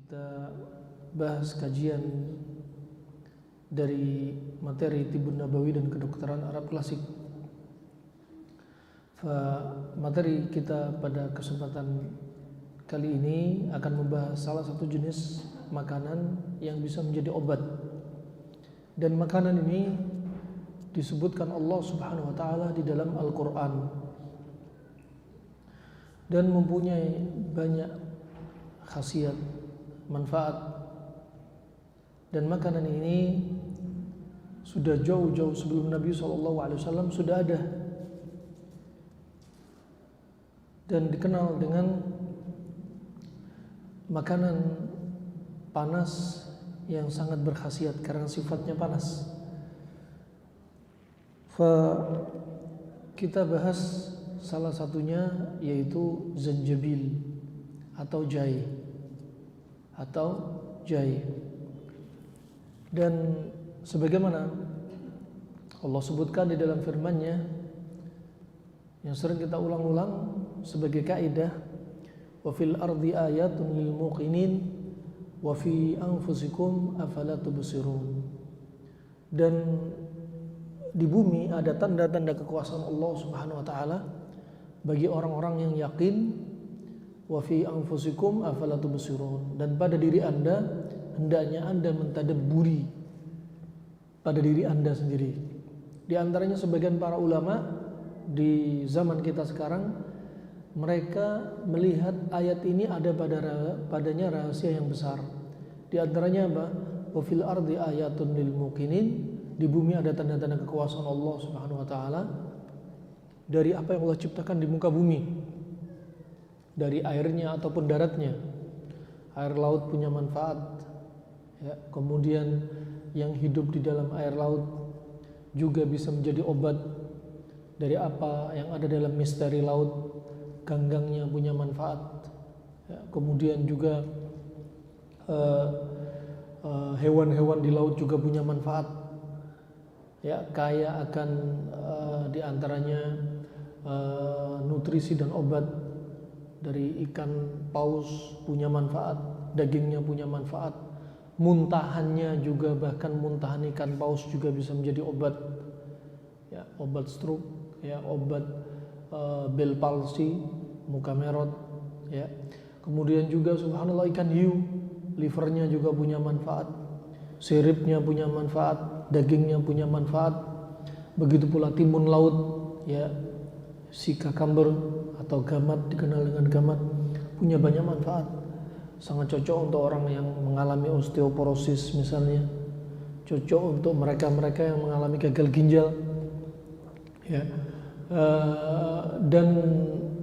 Kita bahas kajian dari materi Tibbun Nabawi dan kedokteran Arab klasik. Materi kita pada kesempatan kali ini akan membahas salah satu jenis makanan yang bisa menjadi obat. Dan makanan ini disebutkan Allah Subhanahu wa taala di dalam Al-Qur'an dan mempunyai banyak khasiat, manfaat. Dan makanan ini sudah jauh-jauh sebelum Nabi SAW sudah ada dan dikenal dengan makanan panas yang sangat berkhasiat karena sifatnya panas. Kita bahas salah satunya yaitu zanjabil atau jahe. Dan sebagaimana Allah sebutkan di dalam firman-Nya yang sering kita ulang-ulang sebagai kaidah, wa fil ardi ayatun lil muqinin wa fi anfusikum afala tubsirun. Dan di bumi ada tanda-tanda kekuasaan Allah Subhanahu wa taala bagi orang-orang yang yakin. Wa fi anfusikum afala tubsirun, dan pada diri Anda hendaknya Anda mentadabburi pada diri Anda sendiri. Di antaranya sebagian para ulama di zaman kita sekarang, mereka melihat ayat ini ada padanya rahasia yang besar. Di antaranya apa? Wa fil ardi ayatun lil muqinin, di bumi ada tanda-tanda kekuasaan Allah Subhanahu wa taala dari apa yang Allah ciptakan di muka bumi, dari airnya ataupun daratnya. Air laut punya manfaat, ya. Kemudian yang hidup di dalam air laut juga bisa menjadi obat dari apa yang ada dalam misteri laut. Ganggangnya punya manfaat, ya. Kemudian juga hewan-hewan di laut juga punya manfaat, ya, kaya akan diantaranya nutrisi dan obat. Dari ikan paus punya manfaat, dagingnya punya manfaat, muntahannya juga, bahkan muntahan ikan paus juga bisa menjadi obat, ya, obat stroke, ya, obat Bell palsy, muka merot, ya. Kemudian juga subhanallah ikan hiu, livernya juga punya manfaat, siripnya punya manfaat, dagingnya punya manfaat. Begitu pula timun laut, ya, si cucumber atau gamat, dikenal dengan gamat, punya banyak manfaat. Sangat cocok untuk orang yang mengalami osteoporosis misalnya, cocok untuk mereka-mereka yang mengalami gagal ginjal, ya. Dan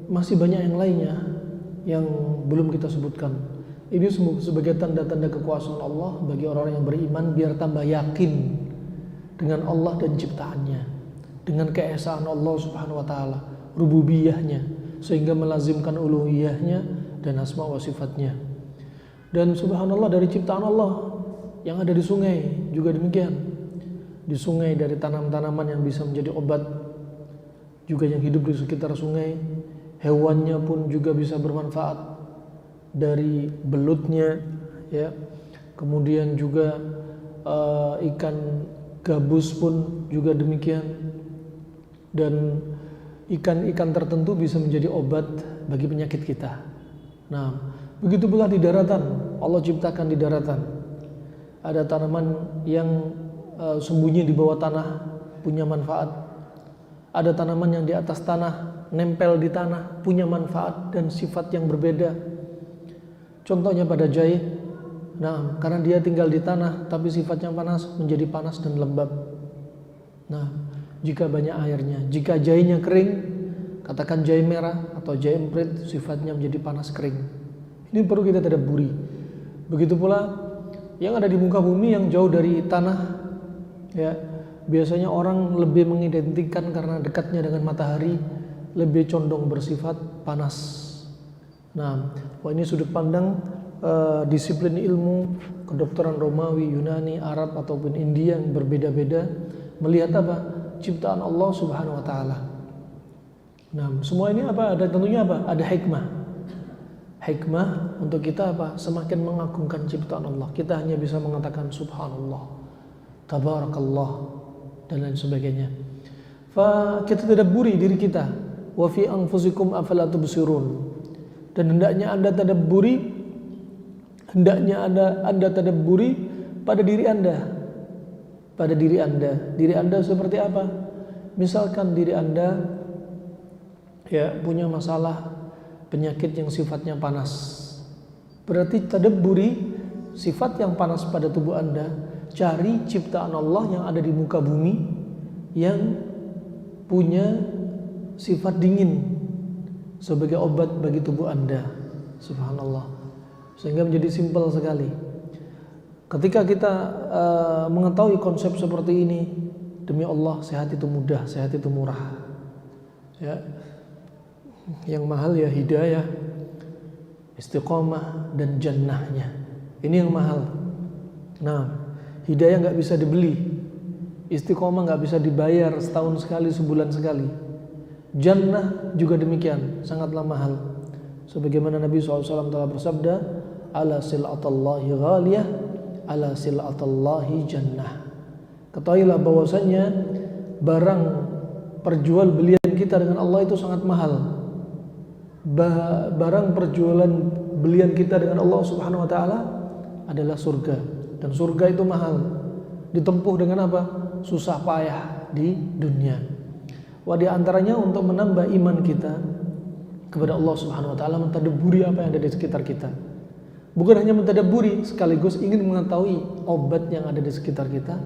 masih banyak yang lainnya yang belum kita sebutkan. Ini sebagai tanda-tanda kekuasaan Allah bagi orang yang beriman, biar tambah yakin dengan Allah dan ciptaannya, dengan keesaan Allah Subhanahu wa taala, rububiyahnya, sehingga melazimkan uluhiyahnya dan asma wa sifatnya. Dan subhanallah, dari ciptaan Allah yang ada di sungai juga demikian. Di sungai dari tanam-tanaman yang bisa menjadi obat, juga yang hidup di sekitar sungai. Hewannya pun juga bisa bermanfaat dari belutnya, ya. Kemudian juga ikan gabus pun juga demikian. Dan ikan-ikan tertentu bisa menjadi obat bagi penyakit kita. Nah, begitu pula di daratan. Allah ciptakan di daratan ada tanaman yang sembunyi di bawah tanah, punya manfaat. Ada tanaman yang di atas tanah, nempel di tanah, punya manfaat dan sifat yang berbeda. Contohnya pada jahe. Nah, karena dia tinggal di tanah tapi sifatnya panas, menjadi panas dan lembab. Nah, jika banyak airnya. Jika jahenya kering, katakan jahe merah atau jahe emprit, sifatnya menjadi panas kering. Ini perlu kita tadabburi. Begitu pula yang ada di muka bumi yang jauh dari tanah, ya. Biasanya orang lebih mengidentikan karena dekatnya dengan matahari, lebih condong bersifat panas. Nah, ini sudut pandang disiplin ilmu kedokteran Romawi, Yunani, Arab ataupun India yang berbeda-beda melihat apa? Ciptaan Allah Subhanahu wa taala. Nah, semua ini apa? Ada tentunya apa? Ada hikmah. hikmah untuk kita apa? Semakin mengagungkan ciptaan Allah. Kita hanya bisa mengatakan subhanallah, tabarakallah, dan lain sebagainya. Kita tadabburi diri kita. Wa fi anfusikum afala tubsirun. Dan hendaknya Anda tadabburi pada diri Anda. Pada diri Anda. Diri Anda seperti apa? Misalkan diri Anda punya masalah penyakit yang sifatnya panas. Berarti tadabburi sifat yang panas pada tubuh Anda. Cari ciptaan Allah yang ada di muka bumi yang punya sifat dingin sebagai obat bagi tubuh Anda. Subhanallah. Sehingga menjadi simpel sekali. Ketika kita mengetahui konsep seperti ini, demi Allah, sehat itu mudah, sehat itu murah. Ya. Yang mahal ya hidayah, istiqomah, dan jannahnya. Ini yang mahal. Nah, hidayah nggak bisa dibeli, istiqomah nggak bisa dibayar setahun sekali, sebulan sekali. Jannah juga demikian, sangatlah mahal. Sebagaimana Nabi SAW telah bersabda, ala sil'atallahi ghaliyah, ala sil'atallahi jannah. Ketahuilah bahwasanya barang perjual belian kita dengan Allah itu sangat mahal. Barang perjualan belian kita dengan Allah Subhanahu wa taala adalah surga, dan surga itu mahal. Ditempuh dengan apa? Susah payah di dunia. Di antaranya untuk menambah iman kita kepada Allah Subhanahu wa taala, mentadabburi apa yang ada di sekitar kita. Bukan hanya mentadabburi, sekaligus ingin mengetahui obat yang ada di sekitar kita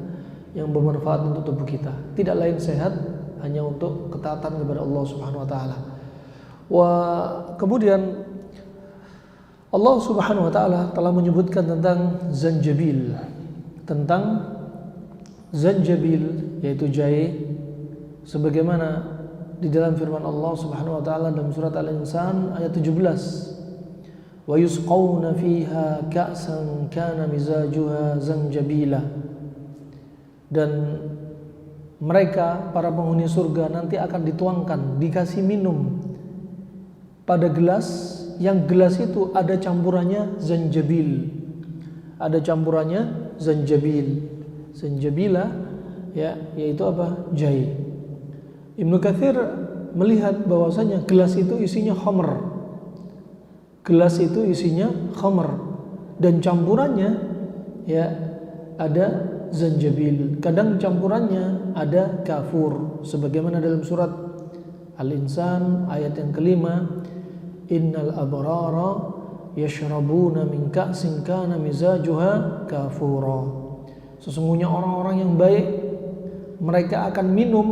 yang bermanfaat untuk tubuh kita. Tidak lain sehat hanya untuk ketaatan kepada Allah Subhanahu wa taala. Kemudian Allah Subhanahu wa taala telah menyebutkan tentang zanjabil. Tentang zanjabil, yaitu jahe, sebagaimana di dalam firman Allah Subhanahu wa taala dalam surat Al-Insan ayat 17. Wa yusqawna fiha ka'san kana mizajuha zanjabila. Dan mereka, para penghuni surga, nanti akan dituangkan, dikasih minum pada gelas, yang gelas itu ada campurannya zanjabil. Ada campurannya zanjabil. Zanjabila yaitu apa? Jahe. Ibnu Katsir melihat bahwasanya gelas itu isinya khamr. Gelas itu isinya khamr dan campurannya ada zanjabil. Kadang campurannya ada kafur, sebagaimana dalam surat Al-Insan ayat yang kelima, innal abrara yashrabuna min ka'sin kana mizajuha kafura. Sesungguhnya orang-orang yang baik, mereka akan minum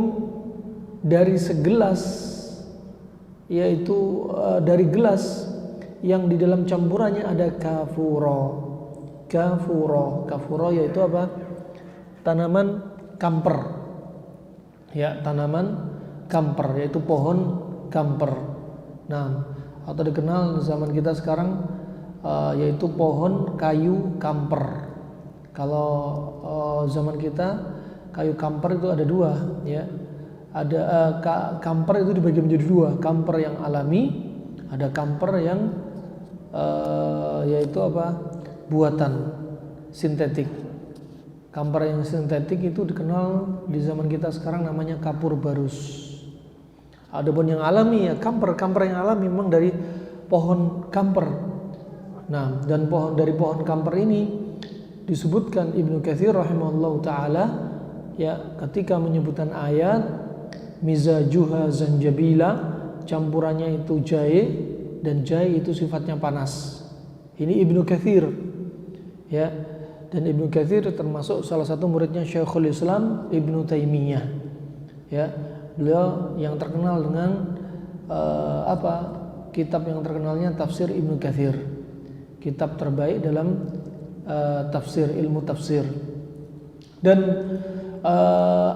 dari segelas, yaitu dari gelas yang di dalam campurannya ada kafura. Kafura yaitu apa? Tanaman kamper. Tanaman kamper, yaitu pohon kamper. Nah, atau dikenal zaman kita sekarang yaitu pohon kayu kamper. Kalau zaman kita kayu kamper itu ada dua, Ada kamper itu dibagi menjadi dua, kamper yang alami, ada kamper yang yaitu apa? Buatan sintetik. Kamper yang sintetik itu dikenal di zaman kita sekarang namanya kapur barus. Adapun yang alami kamper yang alami memang dari pohon kamper. Nah, dan dari pohon kamper ini disebutkan Ibnu Katsir rahimahullahu taala ketika menyebutkan ayat mizajuha zanjabila, campurannya itu jahe, dan jahe itu sifatnya panas. Ini Ibnu Katsir, dan Ibnu Katsir termasuk salah satu muridnya Syekhul Islam Ibnu Taimiyah, beliau yang terkenal dengan kitab yang terkenalnya tafsir Ibnu Katsir, kitab terbaik dalam tafsir, ilmu tafsir. Dan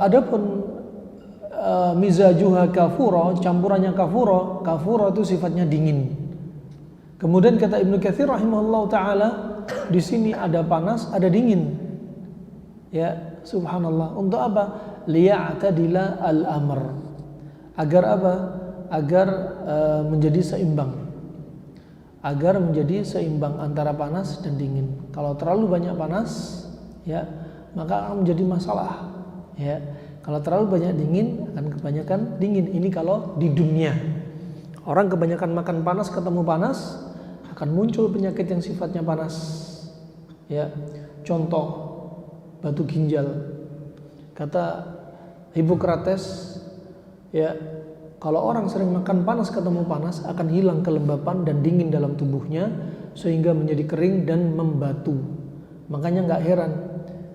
adapun mizajuha kafura, campurannya kafura itu sifatnya dingin. Kemudian kata Ibnu Katsir rahimahullah taala, di sini ada panas, ada dingin. Subhanallah. Untuk apa? Liya'tadila al-amr. Agar apa? Agar menjadi seimbang. agar menjadi seimbang antara panas dan dingin. Kalau terlalu banyak panas, ya, maka akan menjadi masalah, ya. Kalau terlalu banyak dingin akan kebanyakan dingin. Ini kalau di dunia. Orang kebanyakan makan panas ketemu panas akan muncul penyakit yang sifatnya panas. Ya, contoh batu ginjal. Kata Hippocrates, ya, kalau orang sering makan panas ketemu panas akan hilang kelembapan dan dingin dalam tubuhnya sehingga menjadi kering dan membatu. Makanya nggak heran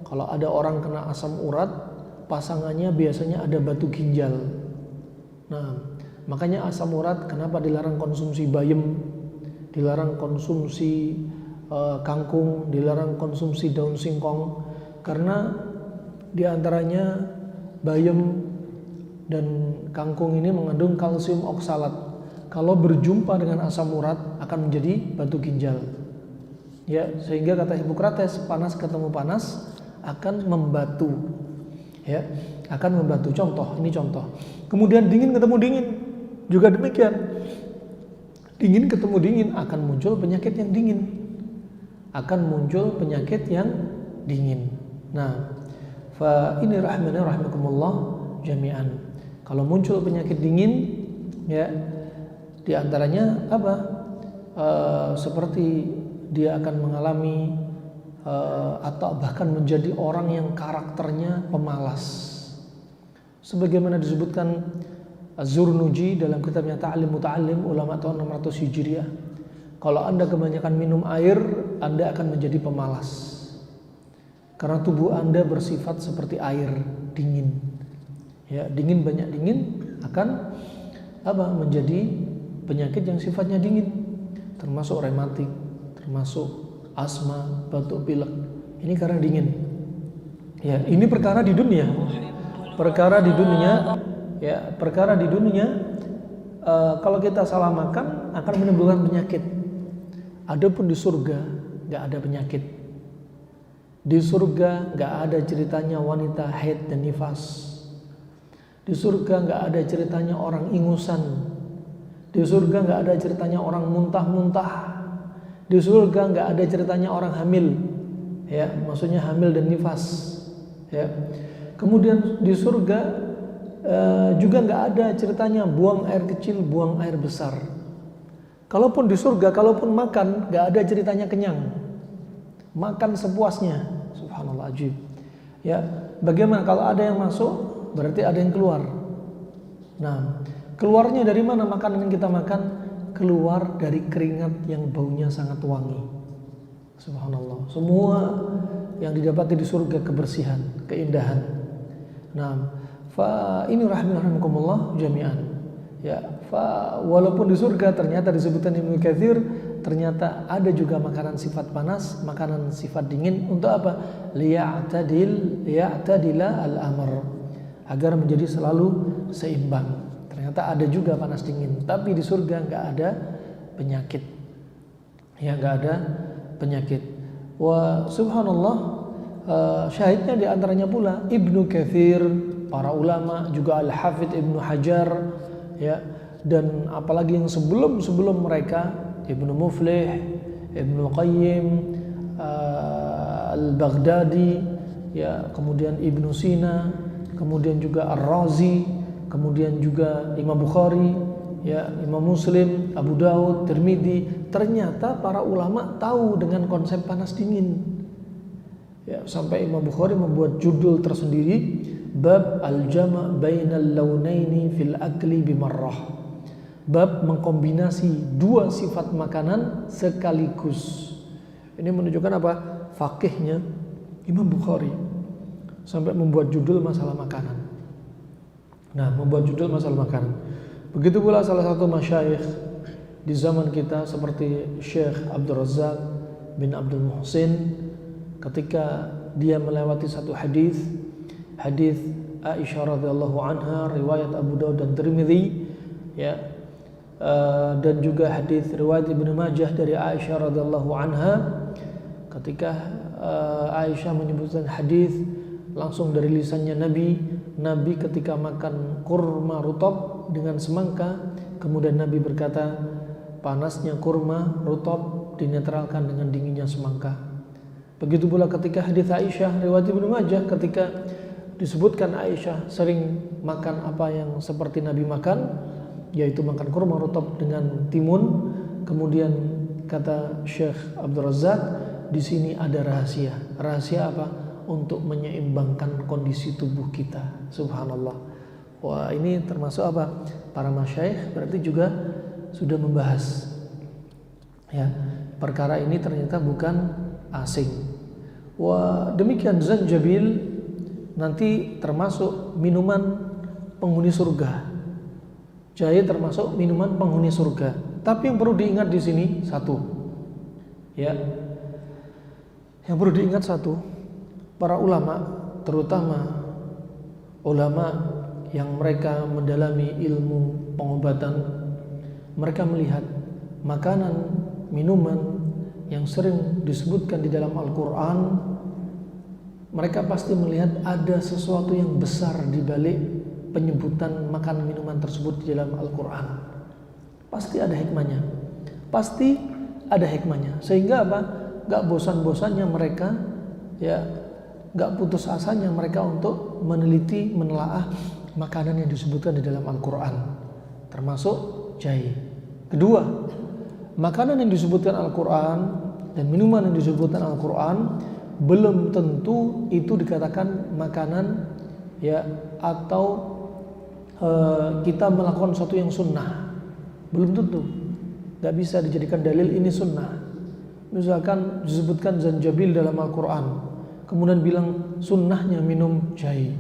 kalau ada orang kena asam urat, pasangannya biasanya ada batu ginjal. Nah, makanya asam urat kenapa dilarang konsumsi bayam, dilarang konsumsi kangkung, dilarang konsumsi daun singkong, karena diantaranya bayam dan kangkung ini mengandung kalsium oksalat. Kalau berjumpa dengan asam urat akan menjadi batu ginjal. Ya, sehingga kata Hippocrates, panas ketemu panas akan membatu. Ya, akan membatu. Contoh, ini contoh. Kemudian dingin ketemu dingin juga demikian. Dingin ketemu dingin akan muncul penyakit yang dingin. Akan muncul penyakit yang dingin. Nah, fa ini rahmani rahimakumullah jami'an. Kalau muncul penyakit dingin, ya, diantaranya apa? Seperti dia akan mengalami atau bahkan menjadi orang yang karakternya pemalas. Sebagaimana disebutkan Az-Zurnuji dalam kitabnya Ta'lim Muta'allim ulama tahun 600 Hijriah, kalau Anda kebanyakan minum air, Anda akan menjadi pemalas. Karena tubuh Anda bersifat seperti air, dingin. Ya, dingin, banyak dingin akan apa? Menjadi penyakit yang sifatnya dingin, termasuk rematik, termasuk asma, batuk pilek. Ini karena dingin. Ya, ini perkara di dunia. Perkara di dunia, ya, perkara di dunia. Kalau kita salah makan akan menimbulkan penyakit. Adapun di surga nggak ada penyakit. Di surga nggak ada ceritanya wanita haid dan nifas. Di surga nggak ada ceritanya orang ingusan. Di surga nggak ada ceritanya orang muntah-muntah. Di surga nggak ada ceritanya orang hamil. Ya, maksudnya hamil dan nifas. Ya. Kemudian di surga juga nggak ada ceritanya buang air kecil, buang air besar. Kalaupun di surga, kalaupun makan, nggak ada ceritanya kenyang. Makan sepuasnya. Subhanallah, ajib. Ya, bagaimana kalau ada yang masuk, berarti ada yang keluar. Nah, keluarnya dari mana makanan yang kita makan? Keluar dari keringat yang baunya sangat wangi. Subhanallah. Semua yang didapati di surga kebersihan, keindahan. Nah, fa ini rahimakumullah jami'an. Ya, fa walaupun di surga ternyata disebutkan Ibnu Katsir, ternyata ada juga makanan sifat panas, makanan sifat dingin untuk apa? Liya'tadila al-amr, agar menjadi selalu seimbang. Ternyata ada juga panas dingin, tapi di surga nggak ada penyakit. Ya, nggak ada penyakit. Wa subhanallah, syahidnya di antaranya pula Ibnu Katsir, para ulama, juga Al-Hafidz Ibnu Hajar, ya, dan apalagi yang sebelum mereka, Ibnu Muflih, Ibnu Qayyim, Al-Baghdadi, ya, kemudian Ibnu Sina, kemudian juga Ar-Razi, kemudian juga Imam Bukhari, ya, Imam Muslim, Abu Daud, Tirmidzi. Ternyata para ulama tahu dengan konsep panas dingin. Ya, sampai Imam Bukhari membuat judul tersendiri, bab al-jama' bainal launaini fil akli bimarrah. Bab mengkombinasi dua sifat makanan sekaligus. Ini menunjukkan apa? Fakihnya Imam Bukhari sampai membuat judul masalah makanan. Nah, membuat judul masalah makanan. Begitu pula salah satu masyayikh di zaman kita seperti Syekh Abdul Razak bin Abdul Muhsin, ketika dia melewati satu hadis Aisyah radhiyallahu anha, riwayat Abu Daud dan Tirmidzi, ya, dan juga hadis riwayat Ibnu Majah dari Aisyah radhiyallahu anha, ketika Aisyah menyebutkan hadis langsung dari lisannya Nabi ketika makan kurma rutab dengan semangka, kemudian Nabi berkata, panasnya kurma rutab dinetralkan dengan dinginnya semangka. Begitu pula ketika hadits Aisyah riwayat Ibnu Majah, ketika disebutkan Aisyah sering makan apa yang seperti Nabi makan, yaitu makan kurma rutab dengan timun. Kemudian kata Syekh Abdul Razak, di sini ada rahasia. Rahasia apa? Untuk menyeimbangkan kondisi tubuh kita. Subhanallah. Wah, ini termasuk apa? Para masyayikh berarti juga sudah membahas. Ya, perkara ini ternyata bukan asing. Wah, demikian zanjabil nanti termasuk minuman penghuni surga. Jahe termasuk minuman penghuni surga. Tapi yang perlu diingat di sini satu. Ya. Yang perlu diingat satu, para ulama, terutama ulama yang mereka mendalami ilmu pengobatan, mereka melihat makanan, minuman yang sering disebutkan di dalam Al-Quran, mereka pasti melihat ada sesuatu yang besar di balik penyebutan makanan minuman tersebut di dalam Al-Quran. Pasti ada hikmahnya. Pasti ada hikmahnya. Sehingga apa? Gak bosan-bosannya mereka, ya, gak putus asanya mereka untuk meneliti, menelaah makanan yang disebutkan di dalam Al-Quran, termasuk jahe. Kedua, makanan yang disebutkan Al-Quran dan minuman yang disebutkan Al-Quran belum tentu itu dikatakan makanan, ya, atau kita melakukan sesuatu yang sunnah. Belum tentu. Gak bisa dijadikan dalil ini sunnah. Misalkan disebutkan zanjabil dalam Al-Quran, kemudian bilang sunnahnya minum jahe.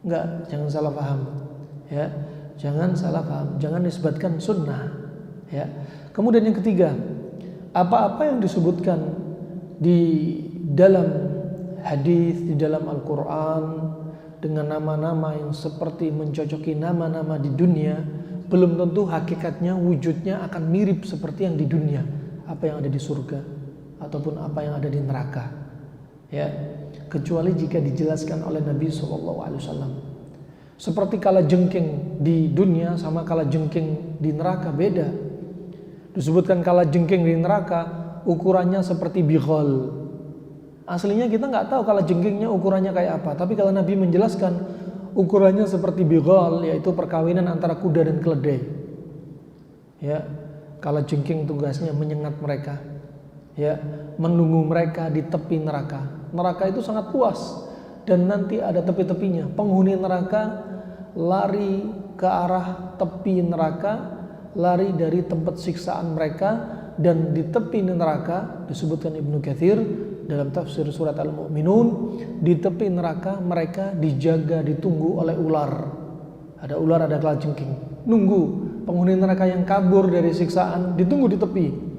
Enggak, jangan salah paham. Ya, jangan salah paham. Jangan disebutkan sunnah. Ya. Kemudian yang ketiga, apa-apa yang disebutkan di dalam hadis, di dalam Al-Quran dengan nama-nama yang seperti mencocoki nama-nama di dunia, belum tentu hakikatnya, wujudnya akan mirip seperti yang di dunia, apa yang ada di surga ataupun apa yang ada di neraka. Ya, kecuali jika dijelaskan oleh Nabi SAW. Seperti kalajengking di dunia sama kalajengking di neraka beda. Disebutkan kalajengking di neraka ukurannya seperti bighal. Aslinya kita nggak tahu kalajengkingnya ukurannya kayak apa. Tapi kalau Nabi menjelaskan ukurannya seperti bighal, yaitu perkawinan antara kuda dan keledai. Ya, kalajengking tugasnya menyengat mereka. Ya, menunggu mereka di tepi neraka. Neraka itu sangat luas dan nanti ada tepi-tepinya. Penghuni neraka lari ke arah tepi neraka, lari dari tempat siksaan mereka, dan di tepi neraka disebutkan Ibnu Katsir dalam tafsir surat Al-Mu'minun, di tepi neraka mereka dijaga, ditunggu oleh ular. Ada ular, ada kalajengking. Nunggu penghuni neraka yang kabur dari siksaan, ditunggu di tepi.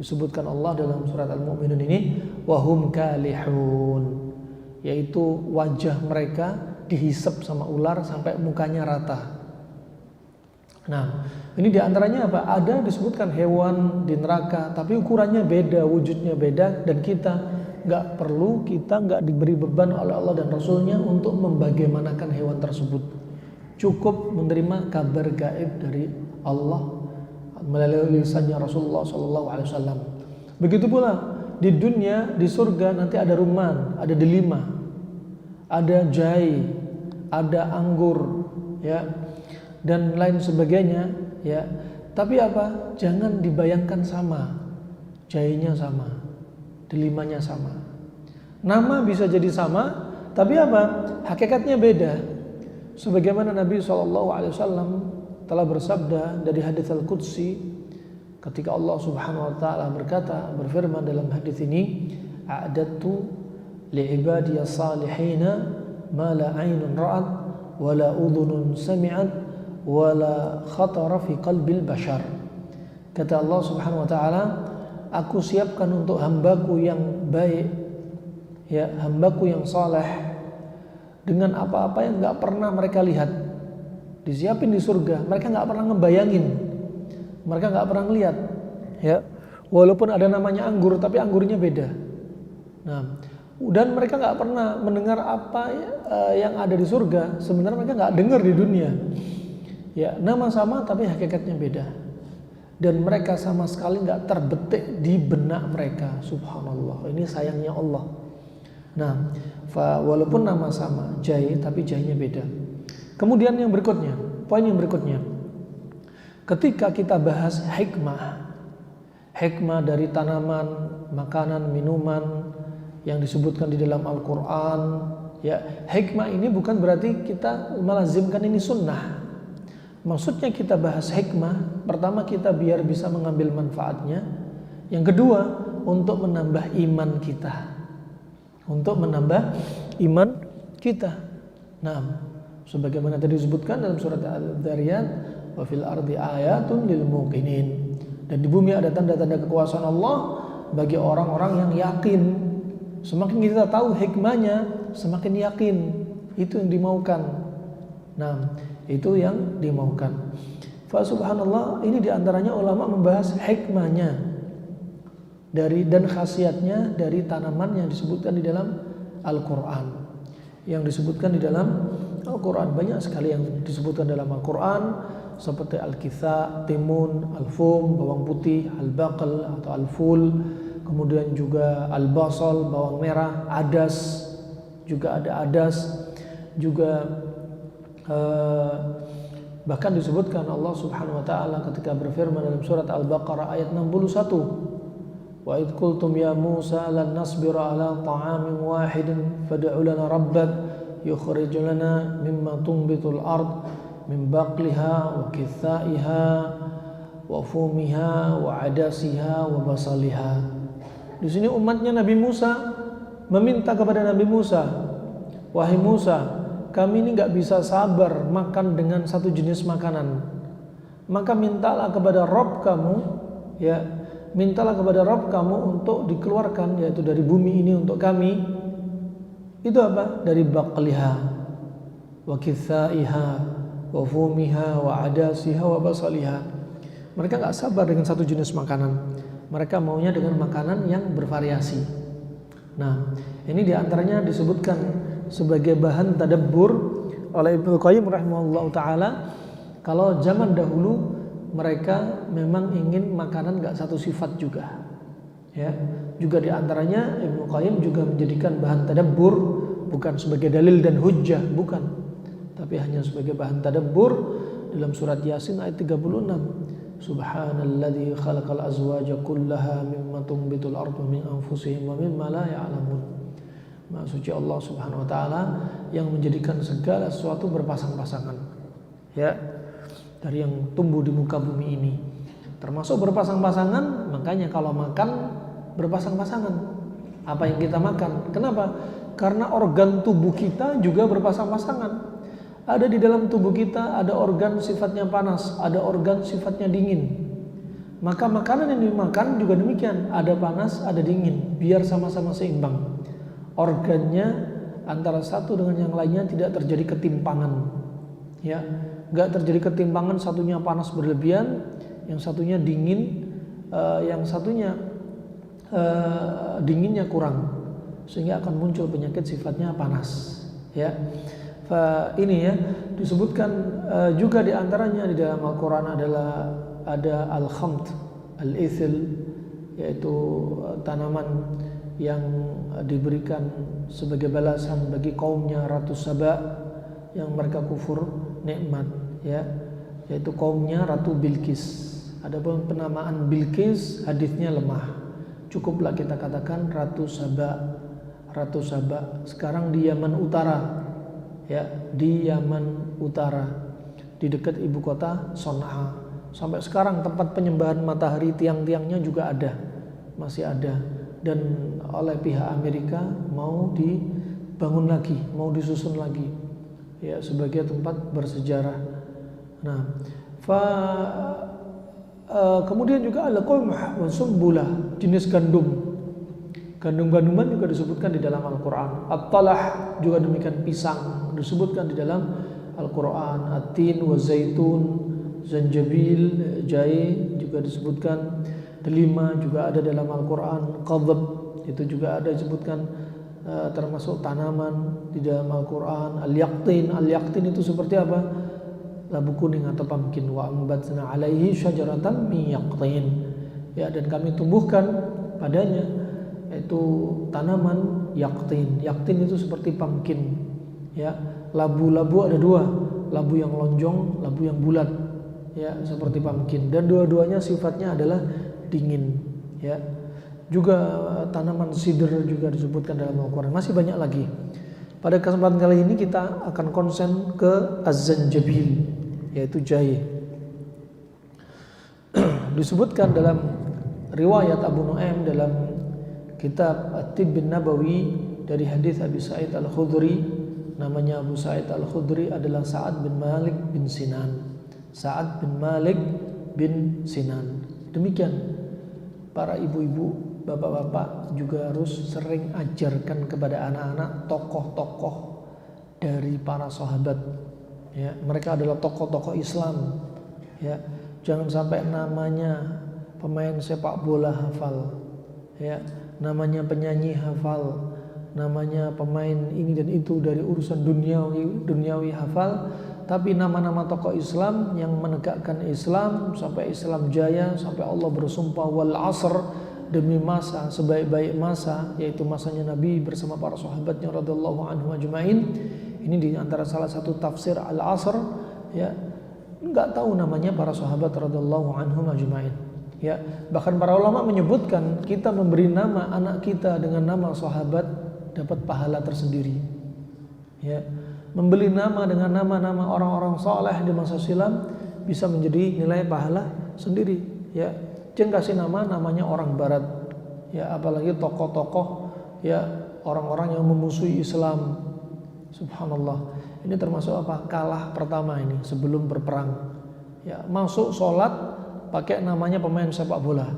Disebutkan Allah dalam surat Al-Mu'minun ini, wahum kalihun, yaitu wajah mereka dihisap sama ular sampai mukanya rata. Nah, ini diantaranya apa? Ada disebutkan hewan di neraka, tapi ukurannya beda, wujudnya beda, dan kita nggak diberi beban oleh Allah dan Rasulnya untuk membagaimanakan hewan tersebut. Cukup menerima kabar gaib dari Allah melalui lisannya Rasulullah SAW. Begitu pula di dunia, di surga nanti ada rumman, ada delima, ada jahe, ada anggur, ya, dan lain sebagainya, ya. Tapi apa? Jangan dibayangkan sama. Jahenya sama, delimanya sama. Nama bisa jadi sama, tapi apa? Hakikatnya beda. Sebagaimana Nabi SAW telah bersabda dari hadits Al-Qudsi, ketika Allah Subhanahu wa taala berfirman dalam hadits ini, a'adtu li'ibadiyas salihina ma la 'ainun ra'at wa la udhunun sami'at wa la khatara fi qalbil bashar. Kata Allah Subhanahu wa taala, aku siapkan untuk hambaku yang baik, ya, hambaku yang saleh, dengan apa-apa yang enggak pernah mereka lihat. Disiapin di surga, mereka nggak pernah ngebayangin, mereka nggak pernah ngeliat, ya, walaupun ada namanya anggur, tapi anggurnya beda. Nah, dan mereka nggak pernah mendengar apa yang ada di surga. Sebenarnya mereka nggak dengar di dunia. Ya, nama sama tapi hakikatnya beda. dan mereka sama sekali nggak terbetik di benak mereka. Subhanallah, ini sayangnya Allah. Nah, walaupun nama sama jahe, tapi jahenya beda. Kemudian yang berikutnya, poin yang berikutnya, ketika kita bahas hikmah dari tanaman, makanan, minuman yang disebutkan di dalam Al-Quran, ya, hikmah ini bukan berarti kita melazimkan ini sunnah. Maksudnya kita bahas hikmah, pertama kita biar bisa mengambil manfaatnya. Yang kedua, untuk menambah iman kita. Untuk menambah iman kita. Nah, sebagaimana tadi disebutkan dalam surat Al-Dzariyat, wa fil ardi ayatun lil muqinin. Dan di bumi ada tanda-tanda kekuasaan Allah bagi orang-orang yang yakin. Semakin kita tahu hikmahnya, semakin yakin. Itu yang dimaukan. Nah, itu yang dimaukan. Fa subhanallah, ini diantaranya ulama membahas hikmahnya dan khasiatnya dari tanaman yang disebutkan di dalam Al-Quran. Yang disebutkan di dalam Al-Quran banyak sekali yang disebutkan dalam Al-Quran, seperti al-kitha, timun, al-fum, bawang putih, al-baqal atau al-ful, kemudian juga al-basal, bawang merah, adas, juga ada adas, juga bahkan disebutkan Allah Subhanahu wa taala ketika berfirman dalam surat Al-Baqarah ayat 61, wa id qultum ya Musa lan nasbira ala ta'amin wahidin fad'u lana rabbak yukhrij lana mimma tunbitul ard min baqliha wa kithaiha wa fumiha wa adasiha wa basaliha. Di sini umatnya Nabi Musa meminta kepada Nabi Musa, wahai Musa, kami ini nggak bisa sabar makan dengan satu jenis makanan. Maka mintalah kepada Rabb kamu, ya, mintalah kepada Rabb kamu untuk dikeluarkan, yaitu dari bumi ini untuk kami. Itu apa? Dari baqliha, wa kithaiha, wa fumiha, wa adasiha, wa basaliha. Mereka nggak sabar dengan satu jenis makanan. Mereka maunya dengan makanan yang bervariasi. Nah, ini diantaranya disebutkan sebagai bahan tadabbur oleh Ibnu Qayyim rahimahullah ta'ala. Kalau zaman dahulu mereka memang ingin makanan gak satu sifat juga, ya. Juga diantaranya Ibnu Qayyim juga menjadikan bahan tadabbur bukan sebagai dalil dan hujjah, bukan, tapi hanya sebagai bahan tadabbur dalam surat Yasin ayat 36. Subhanalladzi khalaqal azwaja kullaha mimma tunbitul ardu min anfusihim wa mimma la ya'lamun. Maha suci Allah Subhanahu wa taala yang menjadikan segala sesuatu berpasang-pasangan, ya, dari yang tumbuh di muka bumi ini. Termasuk berpasang-pasangan, makanya kalau makan berpasang-pasangan. Apa yang kita makan? Kenapa? Karena organ tubuh kita juga berpasang-pasangan. Ada di dalam tubuh kita ada organ sifatnya panas, ada organ sifatnya dingin. Maka makanan yang dimakan juga demikian, ada panas, ada dingin, biar sama-sama seimbang. Organnya antara satu dengan yang lainnya tidak terjadi ketimpangan, ya, nggak terjadi ketimpangan, satunya panas berlebihan, yang satunya dingin, yang satunya dinginnya kurang, sehingga akan muncul penyakit sifatnya panas, ya. Ini ya disebutkan juga diantaranya di dalam Al-Quran ada al-khamt, al-ithil, yaitu tanaman yang diberikan sebagai balasan bagi kaumnya Ratu Saba yang mereka kufur nikmat, ya, yaitu kaumnya Ratu Bilqis. Adapun penamaan Bilqis hadisnya lemah. Cukuplah kita katakan Ratu Saba. Ratu Saba sekarang di Yaman Utara, ya, di Yaman Utara, di dekat ibu kota Son'a. Sampai sekarang tempat penyembahan matahari, tiang-tiangnya juga ada, masih ada. Dan oleh pihak Amerika mau dibangun lagi, mau disusun lagi, ya, sebagai tempat bersejarah. Nah, kemudian juga ada qamh wa sumbulah, jenis gandum. Gandum-ganduman juga disebutkan di dalam Al-Quran. At-talah juga demikian, pisang disebutkan di dalam Al-Quran. At-tin wa zaitun, zanjabil, jahe juga disebutkan. Delima juga ada dalam Al-Quran. Qadhab itu juga ada disebutkan, termasuk tanaman di dalam Al-Quran. Al-yaqtin, al-yaqtin itu seperti apa? labu kuning atau pumpkin. Wa ambatna alaihi syajaratan min yaqtin. Ya, dan kami tumbuhkan padanya yaitu tanaman yaqtin. Yaqtin itu seperti pumpkin. Ya, labu-labu ada dua, labu yang lonjong, labu yang bulat. Ya, seperti pumpkin, dan dua-duanya sifatnya adalah dingin. Ya, juga tanaman sider juga disebutkan dalam Al-Quran. Masih banyak lagi. Pada kesempatan kali ini kita akan konsen ke az-zanjabil, yaitu jahe. Disebutkan dalam riwayat Abu Nu'aim dalam kitab At-Tibb Nabawi dari hadis Abi Sa'id Al-Khudri. Namanya Abu Sa'id Al-Khudri adalah Sa'ad bin Malik bin Sinan. Sa'ad bin Malik bin Sinan. Demikian para ibu-ibu, bapak-bapak juga harus sering ajarkan kepada anak-anak tokoh-tokoh dari para sahabat. Ya, mereka adalah tokoh-tokoh Islam. Ya, jangan sampai namanya pemain sepak bola hafal, ya, namanya penyanyi hafal, namanya pemain ini dan itu dari urusan duniawi hafal, tapi nama-nama tokoh Islam yang menegakkan Islam sampai Islam jaya, sampai Allah bersumpah wal asr, demi masa sebaik-baik masa, yaitu masanya Nabi bersama para sahabatnya radhiyallahu anhum ajmain. Ini di antara salah satu tafsir al-asr, ya, enggak tahu namanya para sahabat radhiyallahu anhum ajmain. Ya, bahkan para ulama menyebutkan kita memberi nama anak kita dengan nama sahabat dapat pahala tersendiri. Ya, membeli nama dengan nama-nama orang-orang saleh di masa silam bisa menjadi nilai pahala sendiri. Ya, jangan kasih namanya orang barat. Ya, apalagi tokoh-tokoh, ya, orang-orang yang memusuhi Islam. Subhanallah. Ini termasuk apa? Kalah pertama ini sebelum berperang. Ya, masuk sholat pakai namanya pemain sepak bola,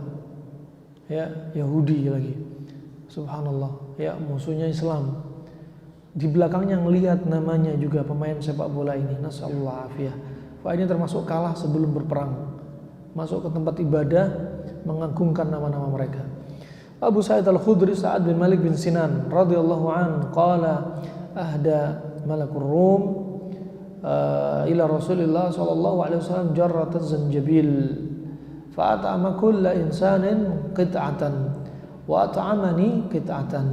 ya, Yahudi lagi. Subhanallah, ya, musuhnya Islam. Di belakangnya ngelihat namanya juga pemain sepak bola ini. Nasallahu afiyah. Wah, ini termasuk kalah sebelum berperang. Masuk ke tempat ibadah mengagungkan nama-nama mereka. Abu Sa'id Al-Khudri Sa'ad bin Malik bin Sinan radhiyallahu an qala ahda malakur Rum ila Rasulillah sallallahu alaihi wasallam jarrat az-zanjabil fa'at'ama kulla insanin qit'atan wa at'amani qit'atan.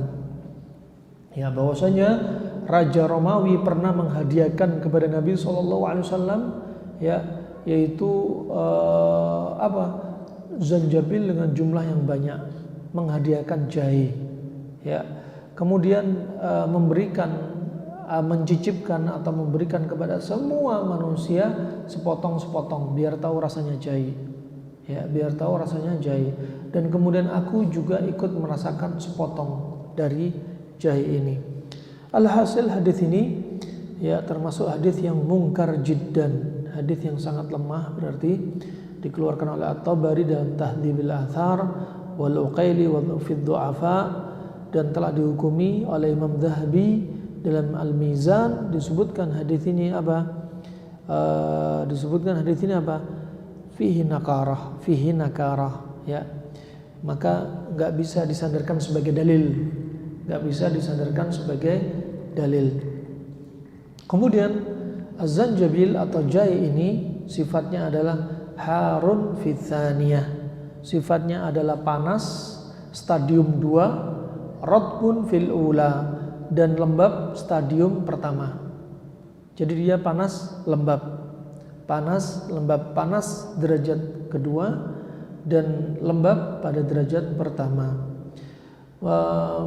Ya, bahwasanya Raja Romawi pernah menghadiahkan kepada Nabi sallallahu alaihi wasallam, ya, yaitu zanjabil dengan jumlah yang banyak, menghadiahkan jahe, ya. Kemudian mencicipkan atau memberikan kepada semua manusia sepotong-sepotong biar tahu rasanya jahe. Ya, biar tahu rasanya jahe. Dan kemudian aku juga ikut merasakan sepotong dari jahe ini. Alhasil hadis ini, ya, termasuk hadis yang mungkar jiddan, hadis yang sangat lemah, berarti dikeluarkan oleh At-Tabari dalam Tahdzibil Athar wal Uqaili wa Fid Du'afa, dan telah dihukumi oleh Imam Dhahabi dalam Al-Mizan. Disebutkan hadis ini apa? Fihi nakarah, ya. Maka enggak bisa disandarkan sebagai dalil. Kemudian az-zanjabil atau jahe ini sifatnya adalah harun fi tsaniyah. Sifatnya adalah panas stadium 2, radbun fil ula, dan lembab stadium pertama. Jadi dia panas lembab derajat kedua dan lembab pada derajat pertama. Wa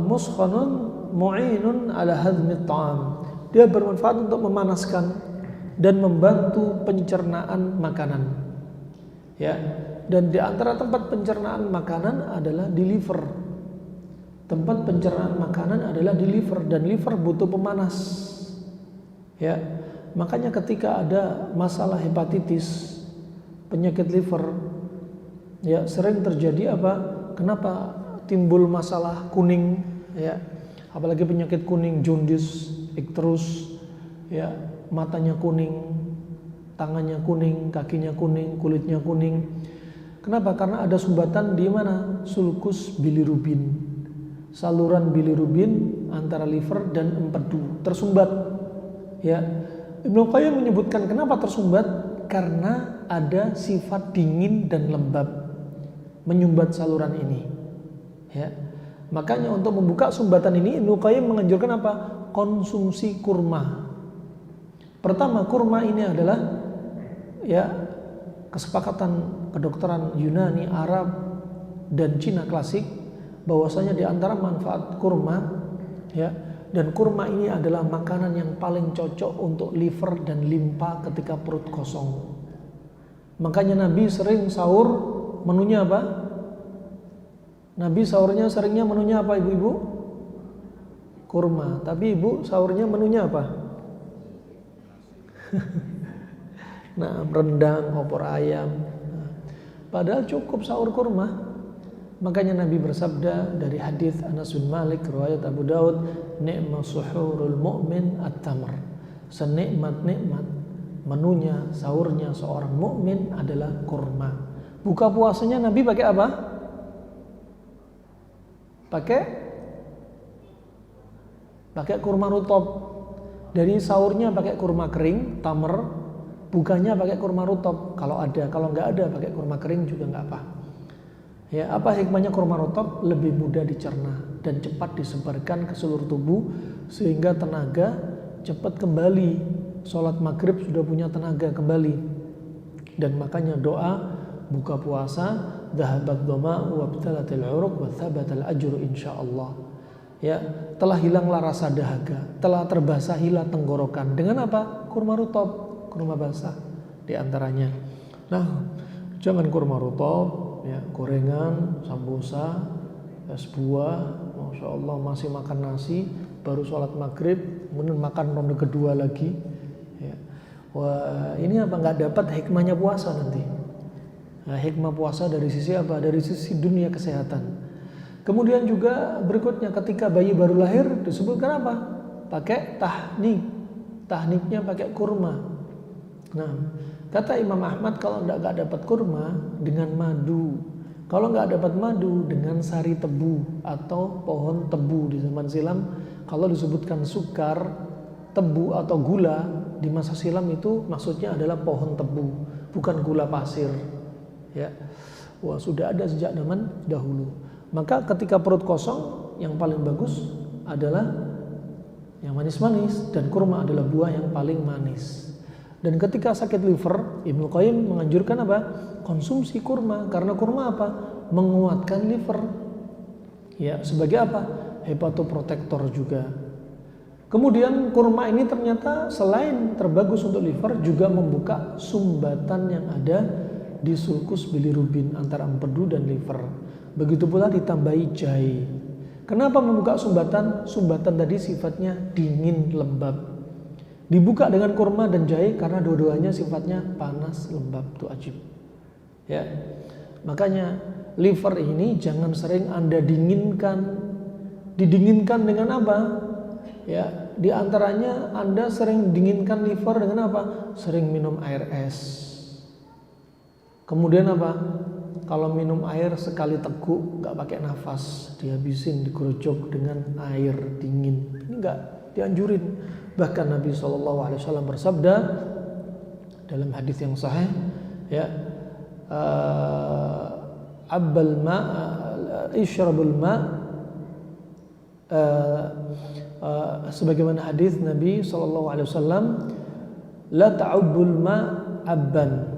muskhanun mu'inun ala hadmi ta'am. Dia bermanfaat untuk memanaskan dan membantu pencernaan makanan. Ya, dan di antara tempat pencernaan makanan adalah di liver. Tempat pencernaan makanan adalah di liver, dan liver butuh pemanas. Ya, makanya ketika ada masalah hepatitis, penyakit liver, ya, sering terjadi apa? Kenapa timbul masalah kuning, ya? Apalagi penyakit kuning, jaundice, ikterus, ya, matanya kuning, tangannya kuning, kakinya kuning, kulitnya kuning. Kenapa? Karena ada sumbatan di mana? Sulcus bilirubin. Saluran bilirubin antara liver dan empedu tersumbat. Ya, Ibnu Qayyim menyebutkan kenapa tersumbat, karena ada sifat dingin dan lembab menyumbat saluran ini. Ya. Makanya untuk membuka sumbatan ini Ibnu Qayyim menganjurkan apa? Konsumsi kurma. Pertama, kurma ini adalah ya kesepakatan kedokteran Yunani, Arab dan Cina klasik bahwasanya di antara manfaat kurma ya, dan kurma ini adalah makanan yang paling cocok untuk liver dan limpa ketika perut kosong. Makanya Nabi sering sahur menunya apa? Nabi sahurnya seringnya menunya apa ibu-ibu? Kurma. Tapi ibu sahurnya menunya apa? Nah, rendang, opor ayam. Padahal cukup sahur kurma. Makanya Nabi bersabda dari hadis Anas bin Malik riwayat Abu Daud, "Ni'ma suhurul mu'min at-tamr." Senikmat-nikmat menunya, sahurnya seorang mukmin adalah kurma. Buka puasanya Nabi pakai apa? Pakai kurma rutop. Dari sahurnya pakai kurma kering, tamr. Bukanya pakai kurma rutop kalau ada. Kalau nggak ada pakai kurma kering juga nggak apa. Ya, apa hikmahnya kurma rutop? Lebih mudah dicerna dan cepat disebarkan ke seluruh tubuh sehingga tenaga cepat kembali. Sholat maghrib sudah punya tenaga kembali. Dan makanya doa buka puasa, dhahabat dhama'u wabtalatil 'uruq wa thabatal ajru insyaallah. Ya, telah hilanglah rasa dahaga, telah terbasahilah tenggorokan dengan apa? Kurma rutop, kurma basah di antaranya. Nah, jangan kurma rutop, ya, gorengan, sambusa, es buah, masya Allah masih makan nasi, baru sholat maghrib, kemudian makan ronde kedua lagi. Ya. Wah, ini apa nggak dapat hikmahnya puasa nanti? Nah, hikmah puasa dari sisi apa? Dari sisi dunia kesehatan. Kemudian juga berikutnya ketika bayi baru lahir disebutkan apa? Pakai tahnik. Tahniknya pakai kurma. Nah, kata Imam Ahmad kalau nggak dapat kurma dengan madu. Kalau nggak dapat madu dengan sari tebu atau pohon tebu di zaman silam. Kalau disebutkan sukar, tebu atau gula di masa silam itu maksudnya adalah pohon tebu, bukan gula pasir. Ya, wah sudah ada sejak zaman dahulu. Maka ketika perut kosong yang paling bagus adalah yang manis-manis dan kurma adalah buah yang paling manis. Dan ketika sakit liver, Ibnu Qayyim menganjurkan apa? Konsumsi kurma, karena kurma apa? Menguatkan liver. Ya, sebagai apa? Hepatoprotektor juga. Kemudian kurma ini ternyata selain terbagus untuk liver juga membuka sumbatan yang ada di sulcus bilirubin antara empedu dan liver. Begitu pula ditambahi jahe. Kenapa membuka sumbatan? Sumbatan tadi sifatnya dingin lembab. Dibuka dengan kurma dan jahe karena dua-duanya sifatnya panas lembab, itu ajib. Ya. Makanya liver ini jangan sering Anda dinginkan. Didinginkan dengan apa? Ya, di antaranya Anda sering dinginkan liver dengan apa? Sering minum air es. Kemudian apa? Kalau minum air sekali teguk nggak pakai nafas, dihabisin, digerojok dengan air dingin. Ini nggak dianjurin. Bahkan Nabi SAW bersabda dalam hadis yang sahih, ya, abbal ma, ishrabul ma, sebagaimana hadis Nabi SAW, la ta'ubbul ma abban.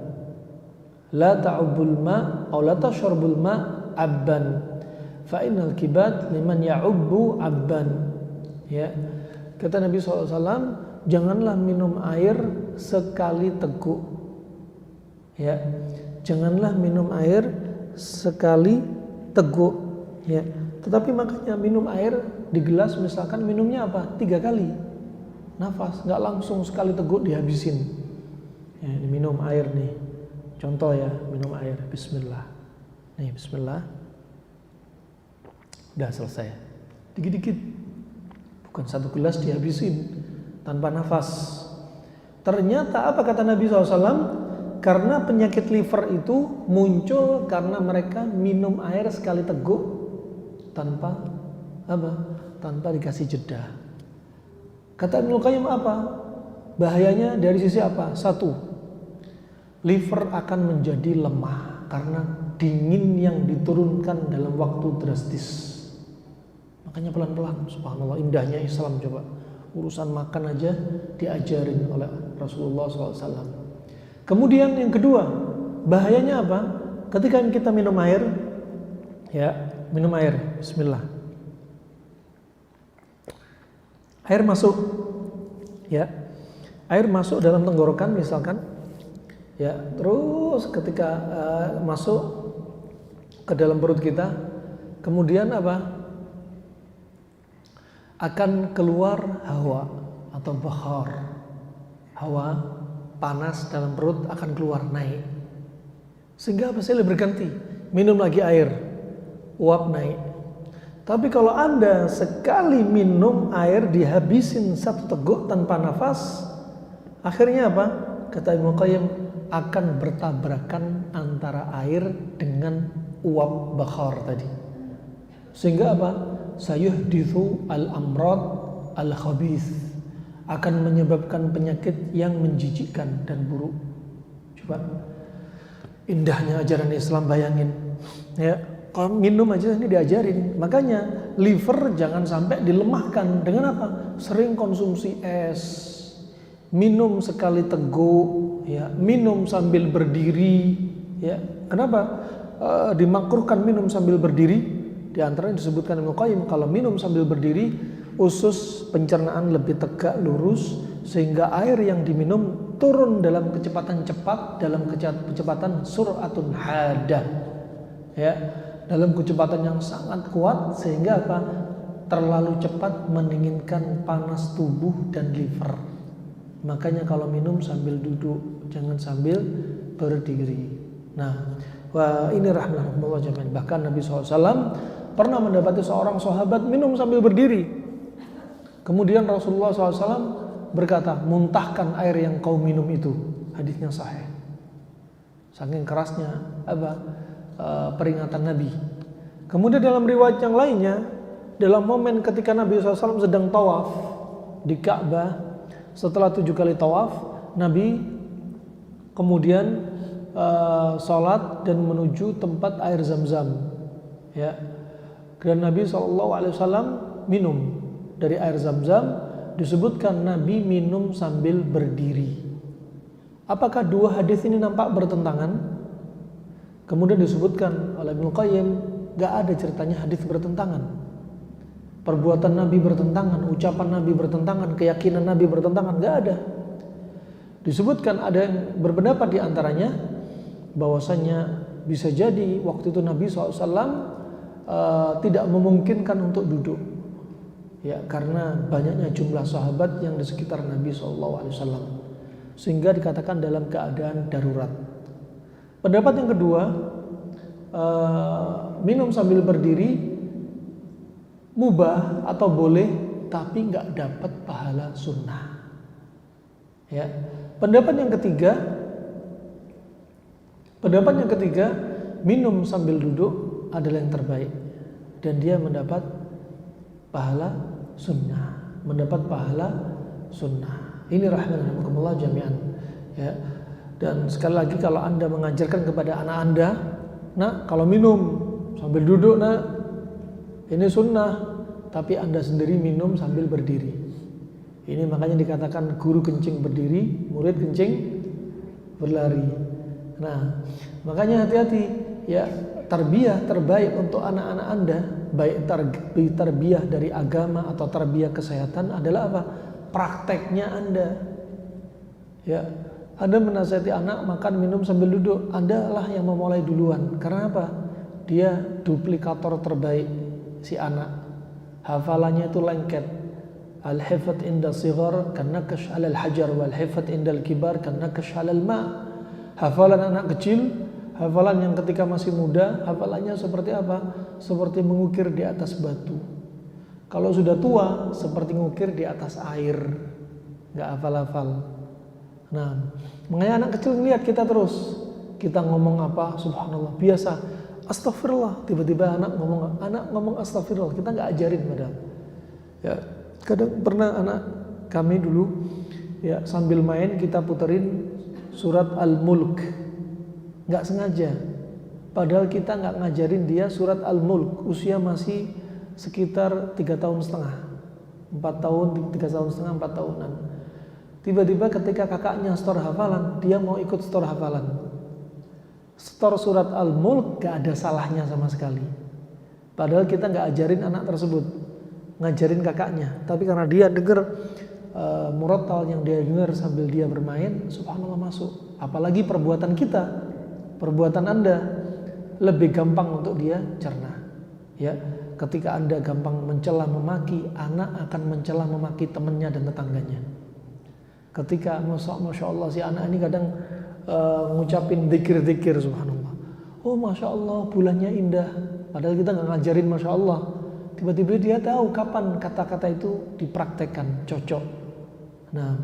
La ta'ubbul ma atau la tashrabul ma abban fa innal kibat liman ya'ubbu abban. Ya, kata Nabi SAW, janganlah minum air sekali teguk. Ya, janganlah minum air sekali teguk. Ya, tetapi makanya minum air di gelas misalkan minumnya apa? 3 kali nafas, nggak langsung sekali teguk dihabisin. Ya, minum air nih. Contoh ya, minum air, bismillah. Nih, bismillah. Udah selesai. Dikit-dikit. Bukan 1 gelas dihabisin tanpa nafas. Ternyata apa kata Nabi SAW? Karena penyakit liver itu muncul karena mereka minum air sekali teguk tanpa apa? Tanpa dikasih jeda. Kata Ibnu Qayyim apa? Bahayanya dari sisi apa? Satu, liver akan menjadi lemah karena dingin yang diturunkan dalam waktu drastis. Makanya pelan-pelan, subhanallah, indahnya Islam. Coba urusan makan aja diajarin oleh Rasulullah SAW. Kemudian yang kedua, bahayanya apa? Ketika kita minum air, ya, minum air, bismillah. Air masuk, ya, air masuk dalam tenggorokan misalkan, ya, terus ketika masuk ke dalam perut kita, kemudian apa? Akan keluar hawa atau bakhar. Hawa panas dalam perut akan keluar, naik. Sehingga apa? Saya berganti, minum lagi air, uap naik. Tapi kalau Anda sekali minum air dihabisin satu teguk tanpa nafas, akhirnya apa? Kata Ibnu Qayyim, akan bertabrakan antara air dengan uap bakhar tadi. Sehingga apa? Sayuhdithu al-amrad al-khabith, akan menyebabkan penyakit yang menjijikkan dan buruk. Coba indahnya ajaran Islam, bayangin, ya, kalau minum aja ini diajarin. Makanya liver jangan sampai dilemahkan dengan apa? Sering konsumsi es, minum sekali teguk, ya, minum sambil berdiri, ya. Kenapa dimakruhkan minum sambil berdiri? Di antaranya disebutkan Ibnu Qayyim, kalau minum sambil berdiri, usus pencernaan lebih tegak lurus, sehingga air yang diminum turun dalam kecepatan cepat, dalam kecepatan suratun hadah, ya, dalam kecepatan yang sangat kuat, sehingga apa? Terlalu cepat mendinginkan panas tubuh dan liver. Makanya kalau minum sambil duduk, jangan sambil berdiri. Nah, wah, ini rahmatullah jami'an. Bahkan Nabi SAW pernah mendapati seorang sahabat minum sambil berdiri. Kemudian Rasulullah SAW berkata, muntahkan air yang kau minum itu. Hadisnya sahih. Saking kerasnya apa? Peringatan Nabi. Kemudian dalam riwayat yang lainnya, dalam momen ketika Nabi SAW sedang tawaf di Ka'bah, setelah 7 kali tawaf, Nabi kemudian sholat dan menuju tempat air Zam-Zam, ya. Dan Nabi SAW minum dari air Zam-Zam. Disebutkan Nabi minum sambil berdiri. Apakah dua hadis ini nampak bertentangan? Kemudian disebutkan oleh Ibnu Qayyim, gak ada ceritanya hadis bertentangan. Perbuatan Nabi bertentangan, ucapan Nabi bertentangan, keyakinan Nabi bertentangan, gak ada. Disebutkan ada yang berpendapat di antaranya bahwasanya bisa jadi waktu itu Nabi SAW tidak memungkinkan untuk duduk, ya, karena banyaknya jumlah sahabat yang di sekitar Nabi SAW, sehingga dikatakan dalam keadaan darurat. Pendapat yang kedua, minum sambil berdiri mubah atau boleh, tapi nggak dapat pahala sunnah, ya. Pendapat yang ketiga, minum sambil duduk adalah yang terbaik dan dia mendapat pahala sunnah, Ini rahmatullah jami'an, ya. Dan sekali lagi, kalau Anda mengajarkan kepada anak Anda, nak, kalau minum sambil duduk, nak, ini sunnah, tapi Anda sendiri minum sambil berdiri. Ini makanya dikatakan guru kencing berdiri, murid kencing berlari. Nah, makanya hati-hati, ya. Tarbiyah terbaik untuk anak-anak Anda, baik tarbiyah dari agama atau tarbiyah kesehatan, adalah apa? Prakteknya Anda, ya. Anda menasihati anak makan minum sambil duduk, Anda lah yang memulai duluan. Karena apa? Dia duplikator terbaik, si anak. Hafalannya itu lengket. Al-hifdz inda sighar kannakash 'alal hajar wal hifdz indal kibar kannakash 'alal ma'. Hafalan anak kecil, hafalan yang ketika masih muda, hafalannya seperti apa? Seperti mengukir di atas batu. Kalau sudah tua, seperti mengukir di atas air, nggak hafal-hafal. Nah, makanya anak kecil ngelihat kita terus, kita ngomong apa, subhanallah, biasa, astagfirullah, tiba-tiba anak ngomong astagfirullah, kita nggak ajarin padahal. Ya, kadang pernah anak kami dulu, ya sambil main kita puterin surat Al-Mulk, nggak sengaja. Padahal kita nggak ngajarin dia surat Al-Mulk, usia masih sekitar 3,5 tahun, 4 tahun, 3,5 tahun, 4 tahunan. Tiba-tiba ketika kakaknya setor hafalan, dia mau ikut setor hafalan. Setor surat Al-Mulk gak ada salahnya sama sekali. Padahal kita nggak ajarin anak tersebut, ngajarin kakaknya. Tapi karena dia dengar murattal yang dia dengar sambil dia bermain, subhanallah masuk. Apalagi perbuatan kita, perbuatan Anda lebih gampang untuk dia cerna. Ya, ketika Anda gampang mencela memaki, anak akan mencela memaki temannya dan tetangganya. Ketika masya Allah si anak ini kadang ngucapin zikir-zikir, subhanallah. Oh masya Allah bulannya indah. Padahal kita nggak ngajarin masya Allah. Tiba-tiba dia tahu kapan kata-kata itu dipraktekkan cocok. Nah,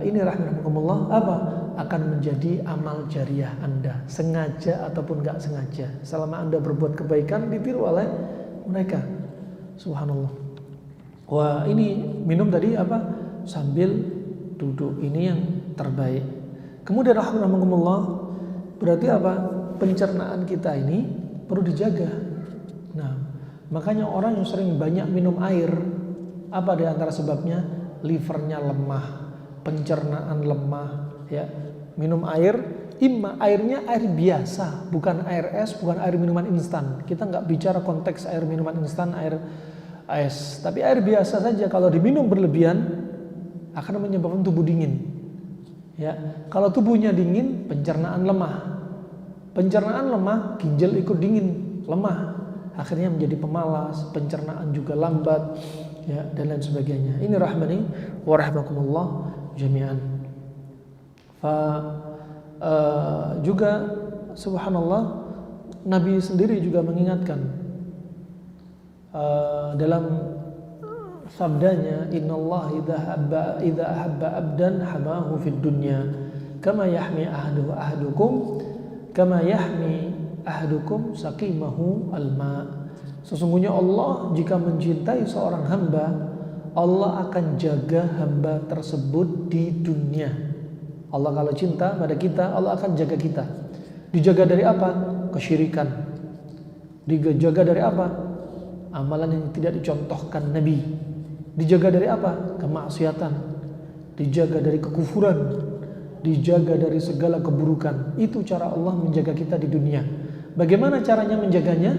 ini rahimakumullah apa akan menjadi amal jariah Anda, sengaja ataupun nggak sengaja. Selama Anda berbuat kebaikan ditiru oleh mereka. Subhanallah. Wah, ini minum tadi apa? Sambil duduk. Ini yang terbaik. Kemudian rahimakumullah, berarti apa? Pencernaan kita ini perlu dijaga. Nah, makanya orang yang sering banyak minum air, apa di antara sebabnya? Livernya lemah, pencernaan lemah, ya. Minum air, airnya air biasa, bukan air es, bukan air minuman instan. Kita nggak bicara konteks air minuman instan, air es, tapi air biasa saja kalau diminum berlebihan akan menyebabkan tubuh dingin. Ya, kalau tubuhnya dingin, pencernaan lemah. Pencernaan lemah, ginjal ikut dingin, lemah. Akhirnya menjadi pemalas, pencernaan juga lambat, ya, dan lain sebagainya. Ini rahmani wa rahmakumullah jami'an. Juga subhanallah, Nabi sendiri juga mengingatkan dalam sabdanya, innallaha idza ahabba abdan hamahu fid dunya kama yahmi ahadukum saqimahu alma. Sesungguhnya Allah jika mencintai seorang hamba, Allah akan jaga hamba tersebut di dunia. Allah kalau cinta pada kita, Allah akan jaga kita. Dijaga dari apa? Kesyirikan. Dijaga dari apa? Amalan yang tidak dicontohkan Nabi. Dijaga dari apa? Kemaksiatan. Dijaga dari kekufuran. Dijaga dari segala keburukan. Itu cara Allah menjaga kita di dunia. Bagaimana caranya menjaganya?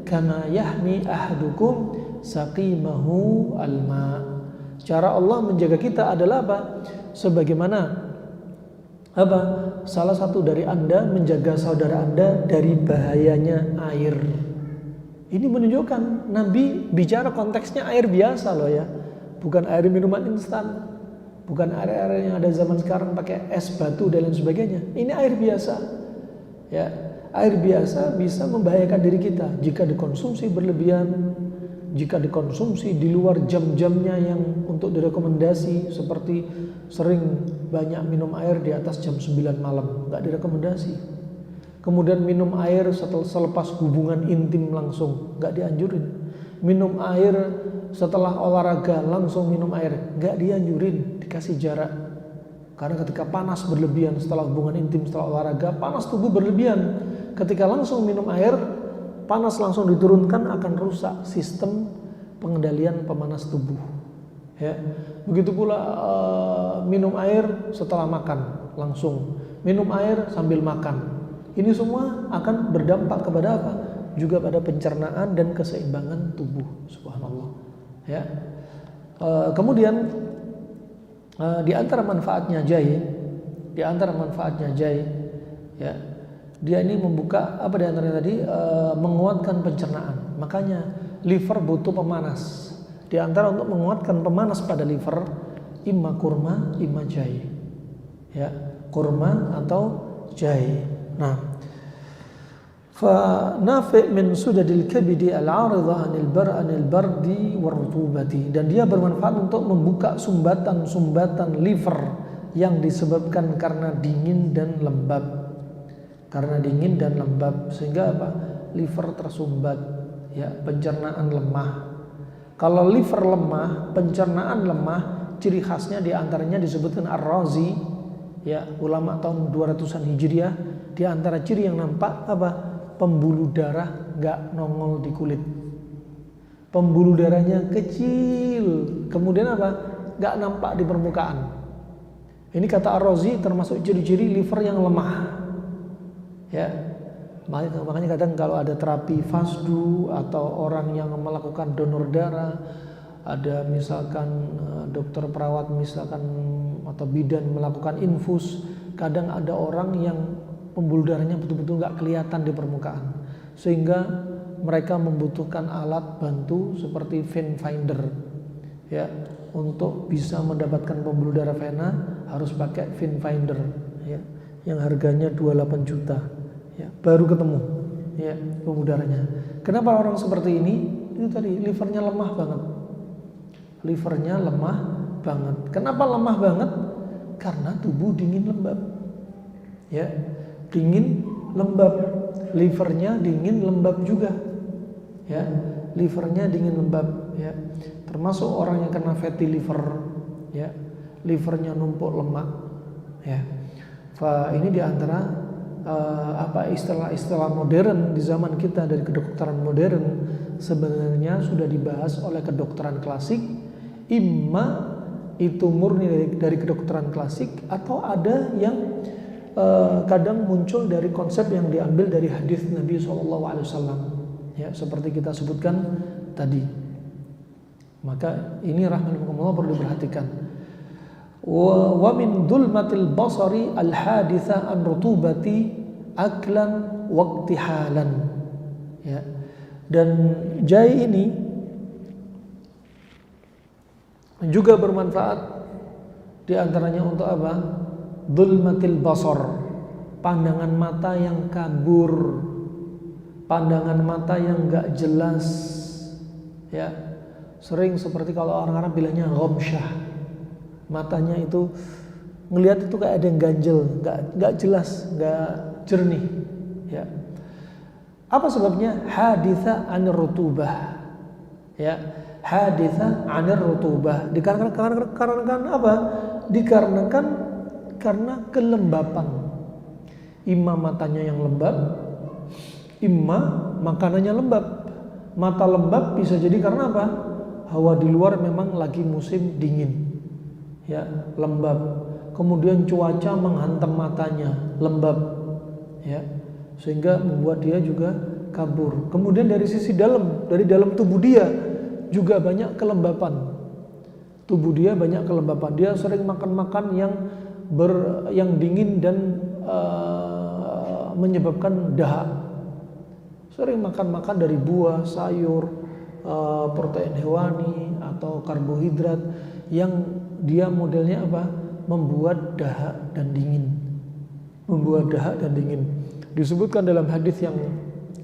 Kama yahmi ahadukum saqimahu alma. Cara Allah menjaga kita adalah apa? Sebagaimana apa? Salah satu dari Anda menjaga saudara Anda dari bahayanya air. Ini menunjukkan Nabi bicara konteksnya air biasa loh ya. Bukan air minuman instan. Bukan air-air yang ada zaman sekarang pakai es batu dan lain sebagainya. Ini air biasa. Ya, air biasa bisa membahayakan diri kita jika dikonsumsi berlebihan, jika dikonsumsi di luar jam-jamnya yang untuk direkomendasi, seperti sering banyak minum air di atas jam 9 malam, nggak direkomendasi. Kemudian minum air selepas hubungan intim langsung, nggak dianjurin. Minum air setelah olahraga langsung minum air, nggak dianjurin, dikasih jarak. Karena ketika panas berlebihan setelah hubungan intim, setelah olahraga, panas tubuh berlebihan. Ketika langsung minum air, panas langsung diturunkan akan rusak sistem pengendalian pemanas tubuh. Ya, begitu pula minum air setelah makan langsung, minum air sambil makan. Ini semua akan berdampak kepada apa? Juga pada pencernaan dan keseimbangan tubuh. Subhanallah. Ya. Kemudian di antara manfaatnya jahe, ya, dia ini membuka apa di antara tadi menguatkan pencernaan. Makanya liver butuh pemanas. Di antara untuk menguatkan pemanas pada liver, imma kurma, imma jahe. Ya, kurma atau jahe. Nah, fa nafi' min sudadil kabidi al-'aridah 'anil bardi warutubati, dan dia bermanfaat untuk membuka sumbatan-sumbatan liver yang disebabkan karena dingin dan lembab. Karena dingin dan lembab sehingga apa? Liver tersumbat, ya, pencernaan lemah. Kalau liver lemah, pencernaan lemah, ciri khasnya diantaranya disebutkan Ar-Razi, ya, ulama tahun 200-an Hijriah. Di antara ciri yang nampak apa? Pembuluh darah nggak nongol di kulit. Pembuluh darahnya kecil, kemudian apa? Nggak nampak di permukaan. Ini kata Ar-Razi termasuk ciri-ciri liver yang lemah. Ya, makanya kadang kalau ada terapi fasdu atau orang yang melakukan donor darah, ada misalkan dokter perawat misalkan atau bidan melakukan infus, kadang ada orang yang pembuluh darahnya betul-betul nggak kelihatan di permukaan, sehingga mereka membutuhkan alat bantu seperti vein finder, ya, untuk bisa mendapatkan pembuluh darah vena harus pakai vein finder, ya, yang harganya 28 juta, ya, baru ketemu, ya, pembuluh darahnya. Kenapa orang seperti ini? Itu tadi livernya lemah banget. Livernya lemah banget. Kenapa lemah banget? Karena tubuh dingin lembab, ya, dingin lembab. Livernya dingin lembab juga, ya, livernya dingin lembab, ya. Termasuk orang yang kena fatty liver, ya, livernya numpuk lemak, ya. Ini diantara istilah-istilah modern di zaman kita dari kedokteran modern sebenarnya sudah dibahas oleh kedokteran klasik. Imma itu murni dari kedokteran klasik atau ada yang kadang muncul dari konsep yang diambil dari hadis Nabi SAW, ya, seperti kita sebutkan tadi. Maka ini rahimahumullah perlu diperhatikan. Wa min dhulmatil basari al haditha an rutubati aklan wa iktihalan, ya. Dan jai ini juga bermanfaat di antaranya untuk apa? Dhulmatil basar, pandangan mata yang kabur, pandangan mata yang enggak jelas, ya. Sering seperti kalau orang Arab bilangnya ghamsyah, matanya itu ngelihat itu kayak ada yang ganjel, enggak jelas, enggak jernih, ya. Apa sebabnya? Haditha anir rutubah, ya, haditha anir rutubah. Dikarenakan apa? Dikarenakan karena kelembapan. Imma matanya yang lembab, imma makanannya lembab. Mata lembab bisa jadi karena apa? Hawa di luar memang lagi musim dingin, ya, lembab. Kemudian cuaca menghantam matanya, lembab, ya, sehingga membuat dia juga kabur. Kemudian dari sisi dalam, dari dalam tubuh dia juga banyak kelembapan. Tubuh dia banyak kelembapan. Dia sering makan-makan yang dingin dan menyebabkan dahak. Sering makan-makan dari buah, sayur, protein hewani atau karbohidrat yang dia modelnya apa? Membuat dahak dan dingin. Membuat dahak dan dingin. Disebutkan dalam hadis yang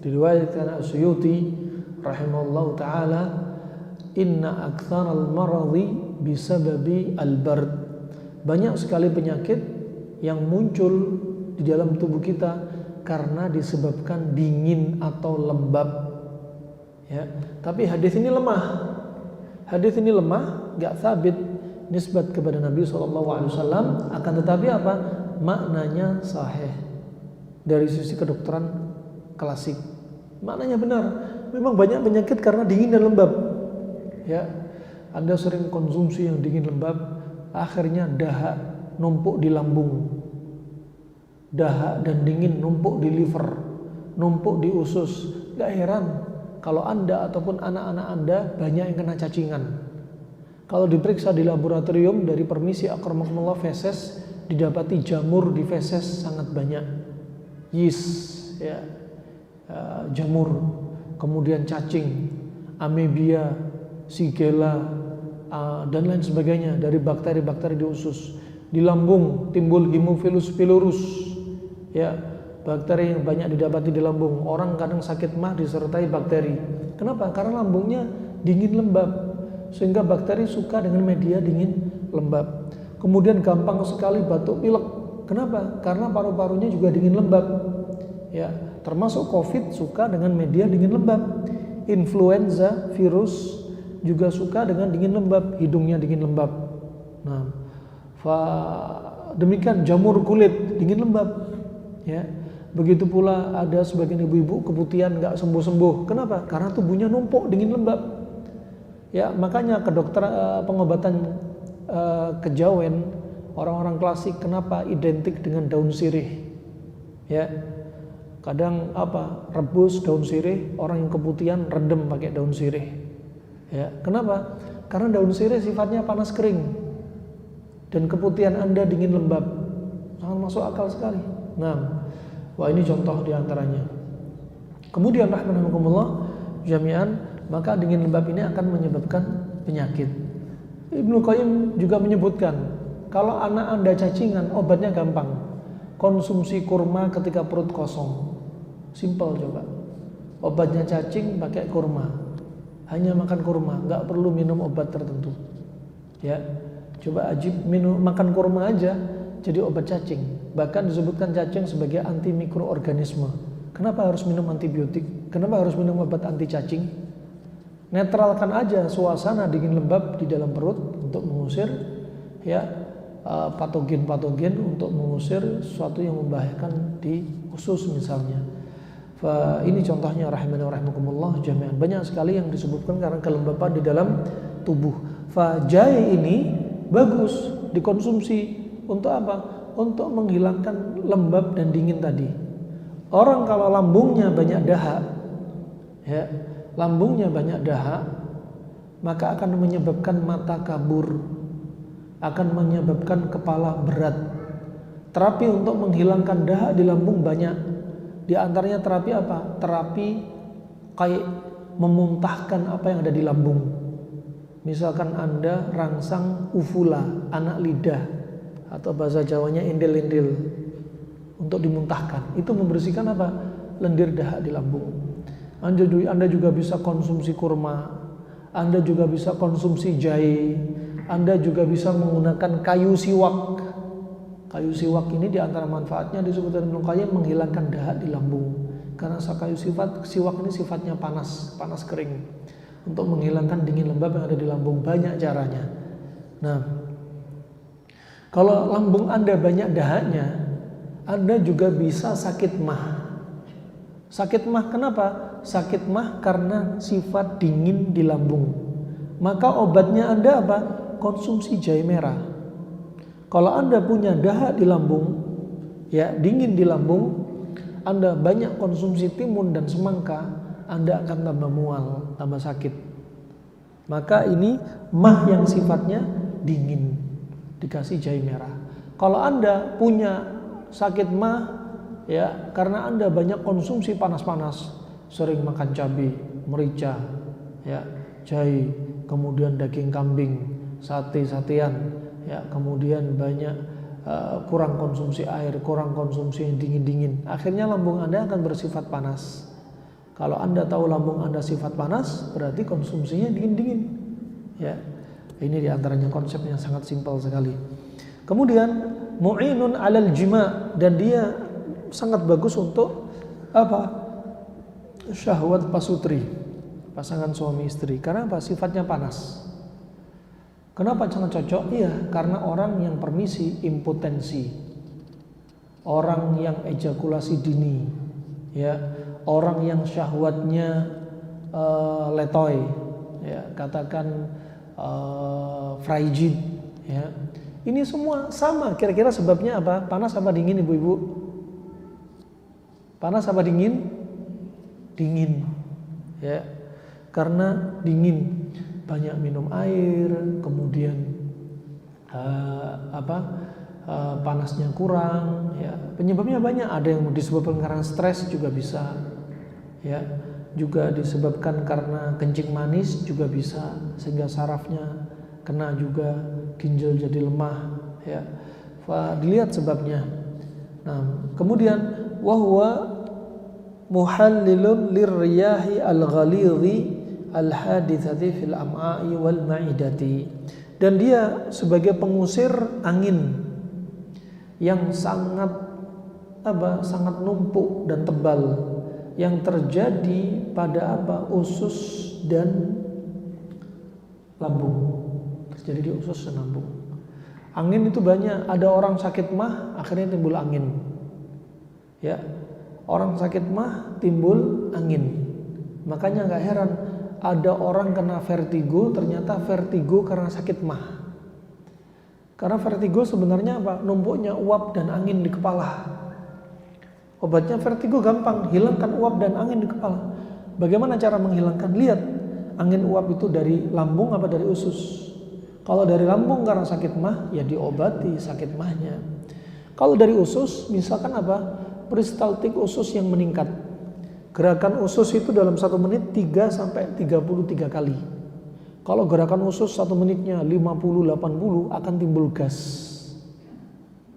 diriwayatkan As-Suyuti rahimahullahu taala, inna aktsaral maradi bisababi al-bard. Banyak sekali penyakit yang muncul di dalam tubuh kita karena disebabkan dingin atau lembab, ya. Tapi hadis ini lemah. Hadis ini lemah, enggak sabit nisbat kepada Nabi SAW, akan tetapi apa? Maknanya sahih dari sisi kedokteran klasik. Maknanya benar. Memang banyak penyakit karena dingin dan lembab, ya. Anda sering konsumsi yang dingin lembab, akhirnya dahak numpuk di lambung, dahak dan dingin numpuk di liver, numpuk di usus. Gak heran kalau Anda ataupun anak-anak Anda banyak yang kena cacingan. Kalau diperiksa di laboratorium dari permisi akramakumullah feses, didapati jamur di feses sangat banyak, yeast, ya, jamur, kemudian cacing, amebia, shigella, dan lain sebagainya dari bakteri-bakteri di usus. Di lambung timbul Haemophilus pylorus, ya, bakteri yang banyak didapati di lambung. Orang kadang sakit mah disertai bakteri. Kenapa? Karena lambungnya dingin lembab, sehingga bakteri suka dengan media dingin lembab. Kemudian gampang sekali batuk pilek. Kenapa? Karena paru-parunya juga dingin lembab, ya. Termasuk COVID suka dengan media dingin lembab. Influenza virus juga suka dengan dingin lembab, hidungnya dingin lembab, Nah, demikian jamur kulit dingin lembab, ya. Begitu pula ada sebagian ibu-ibu keputihan nggak sembuh-sembuh. Kenapa? Karena tubuhnya numpuk dingin lembab. Ya, makanya ke dokter pengobatan kejawen orang-orang klasik kenapa identik dengan daun sirih? Ya, kadang rebus daun sirih, orang yang keputihan rendem pakai daun sirih. Ya, kenapa? Karena daun sirih sifatnya panas kering dan keputihan Anda dingin lembab. Sangat masuk akal sekali. Nah, wah ini contoh diantaranya. Kemudian rahimahumullah jami'an, maka dingin lembab ini akan menyebabkan penyakit. Ibnu Qayyim juga menyebutkan, kalau anak Anda cacingan, obatnya gampang. Konsumsi kurma ketika perut kosong. Simpel coba. Obatnya cacing pakai kurma. Hanya makan kurma, nggak perlu minum obat tertentu. Ya, coba makan kurma aja jadi obat cacing. Bahkan disebutkan cacing sebagai anti mikroorganisme. Kenapa harus minum antibiotik? Kenapa harus minum obat anti cacing? Netralkan aja suasana dingin lembab di dalam perut untuk mengusir patogen-patogen, untuk mengusir sesuatu yang membahayakan di usus misalnya. Ini contohnya rahimani rahimakumullah jami'an. Banyak sekali yang disebutkan karena kelembapan di dalam tubuh. Jahe ini bagus dikonsumsi untuk apa? Untuk menghilangkan lembab dan dingin tadi. Orang kalau lambungnya banyak dahak, ya, lambungnya banyak dahak, maka akan menyebabkan mata kabur, akan menyebabkan kepala berat. Terapi untuk menghilangkan dahak di lambung banyak. Di antaranya terapi apa? Terapi kayak memuntahkan apa yang ada di lambung. Misalkan Anda rangsang uvula, anak lidah, atau bahasa Jawanya endel-endel, untuk dimuntahkan. Itu membersihkan apa? Lendir dahak di lambung. Anda juga bisa konsumsi kurma, Anda juga bisa konsumsi jahe, Anda juga bisa menggunakan kayu siwak. Kayu siwak ini diantara manfaatnya disebutkan Ibnu Qayyim menghilangkan dahak di lambung. Karena kayu siwak ini sifatnya panas kering. Untuk menghilangkan dingin lembab yang ada di lambung, banyak caranya. Nah, kalau lambung Anda banyak dahaknya, Anda juga bisa sakit mah. Sakit mah kenapa? Sakit mah karena sifat dingin di lambung. Maka obatnya Anda apa? Konsumsi jahe merah. Kalau Anda punya dahak di lambung, ya, dingin di lambung, Anda banyak konsumsi timun dan semangka, Anda akan tambah mual, tambah sakit. Maka ini mah yang sifatnya dingin, dikasih jahe merah. Kalau Anda punya sakit mah, ya, karena Anda banyak konsumsi panas-panas, sering makan cabai, merica, ya, jahe, kemudian daging kambing, sate-satean, ya, kemudian banyak kurang konsumsi air, kurang konsumsi yang dingin-dingin, akhirnya lambung Anda akan bersifat panas. Kalau Anda tahu lambung Anda sifat panas, berarti konsumsinya dingin-dingin. Ya, ini diantaranya konsep yang sangat simpel sekali. Kemudian mu'inun 'alal jima', dan dia sangat bagus untuk apa? Syahwat pasutri, pasangan suami istri. Karena apa? Sifatnya panas. Kenapa sangat cocok? Iya, karena orang yang permisi, impotensi, orang yang ejakulasi dini, ya, orang yang syahwatnya letoy, ya, katakan frigid, ya. Ini semua sama. Kira-kira sebabnya apa? Panas apa dingin, ibu-ibu? Panas apa dingin? Dingin, ya. Karena dingin, banyak minum air, kemudian panasnya kurang, ya. Penyebabnya banyak. Ada yang disebabkan karena stres juga bisa, ya. Juga disebabkan karena kencing manis juga bisa, sehingga sarafnya kena juga, ginjal jadi lemah, ya. Dilihat sebabnya. Nah, kemudian wahwa muhallilun lirriyahi al-ghalidhi al-hadithati fil am'a'i wal ma'idati, dan dia sebagai pengusir angin yang sangat sangat numpuk dan tebal yang terjadi pada usus dan lambung, terjadi di usus dan lambung. Angin itu banyak. Ada orang sakit mah akhirnya timbul angin. Ya, orang sakit mah timbul angin. Makanya nggak heran ada orang kena vertigo, ternyata vertigo karena sakit mah. Karena vertigo sebenarnya apa? Numpuknya uap dan angin di kepala. Obatnya vertigo gampang, hilangkan uap dan angin di kepala. Bagaimana cara menghilangkan? Lihat, angin uap itu dari lambung apa dari usus? Kalau dari lambung karena sakit mah, ya diobati sakit mahnya. Kalau dari usus, misalkan apa? Peristaltik usus yang meningkat. Gerakan usus itu dalam 1 menit 3 sampai 33 kali. Kalau gerakan usus 1 menitnya 50-80 akan timbul gas.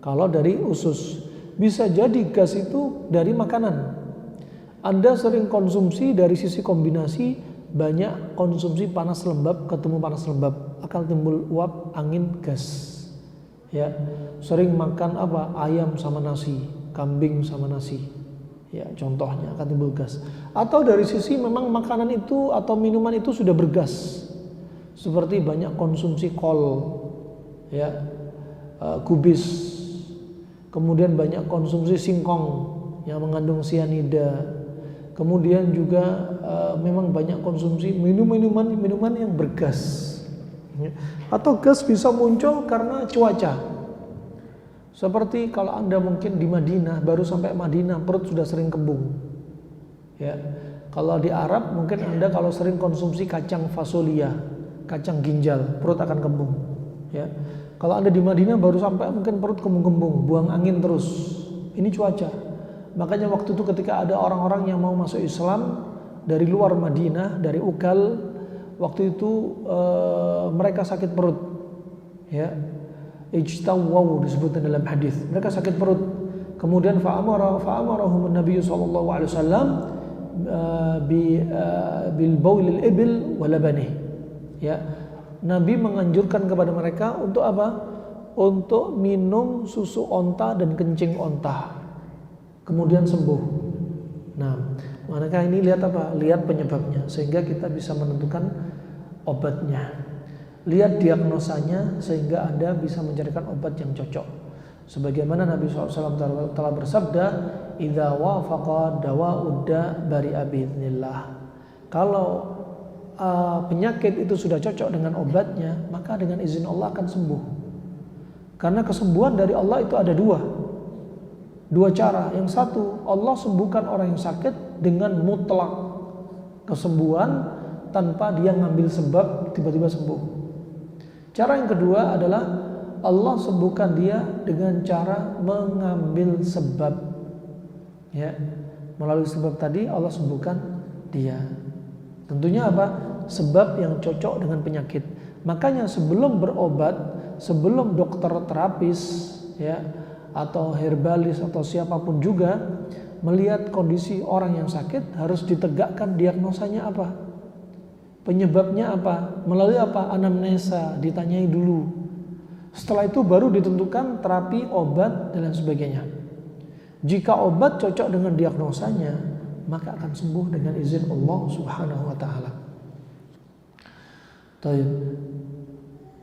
Kalau dari usus, bisa jadi gas itu dari makanan. Anda sering konsumsi dari sisi kombinasi, banyak konsumsi panas lembab ketemu panas lembab, akan timbul uap, angin, gas. Ya, sering makan apa? Ayam sama nasi, kambing sama nasi. Ya, contohnya akan timbul gas. Atau dari sisi memang makanan itu atau minuman itu sudah bergas. Seperti banyak konsumsi kol, ya, kubis. Kemudian banyak konsumsi singkong yang mengandung sianida. Kemudian juga memang banyak konsumsi minuman yang bergas. Atau gas bisa muncul karena cuaca. Seperti kalau Anda mungkin di Madinah, baru sampai Madinah perut sudah sering kembung. Ya. Kalau di Arab mungkin Anda kalau sering konsumsi kacang fasolia, kacang ginjal, perut akan kembung. Ya. Kalau Anda di Madinah baru sampai mungkin perut kembung-kembung, buang angin terus. Ini cuaca. Makanya waktu itu ketika ada orang-orang yang mau masuk Islam dari luar Madinah, dari Ukal, waktu itu mereka sakit perut. Ya. Ijtawaw disebutkan dalam hadis. Mereka sakit perut. Kemudian fa'amarahum Nabi sallallahu alaihi wasallam bil baulil ibil wa labanih. Ya. Nabi menganjurkan kepada mereka untuk apa? Untuk minum susu onta dan kencing onta. Kemudian sembuh. Nah, maka ini lihat apa? Lihat penyebabnya sehingga kita bisa menentukan obatnya. Lihat diagnosanya sehingga Anda bisa mencarikan obat yang cocok. Sebagaimana Nabi SAW telah bersabda, "Idza wafaqa dawa'ud bari'a biidznillah." Kalau penyakit itu sudah cocok dengan obatnya, maka dengan izin Allah akan sembuh. Karena kesembuhan dari Allah itu ada dua cara. Yang satu, Allah sembuhkan orang yang sakit dengan mutlak kesembuhan tanpa dia ngambil sebab tiba-tiba sembuh. Cara yang kedua adalah Allah sembuhkan dia dengan cara mengambil sebab. Ya, melalui sebab tadi Allah sembuhkan dia. Tentunya apa? Sebab yang cocok dengan penyakit. Makanya sebelum berobat, sebelum dokter terapis, ya, atau herbalis atau siapapun juga melihat kondisi orang yang sakit, harus ditegakkan diagnosanya apa, penyebabnya apa, melalui apa, anamnesa, ditanyai dulu. Setelah itu baru ditentukan terapi, obat dan lain sebagainya. Jika obat cocok dengan diagnosanya, maka akan sembuh dengan izin Allah Subhanahu wa taala.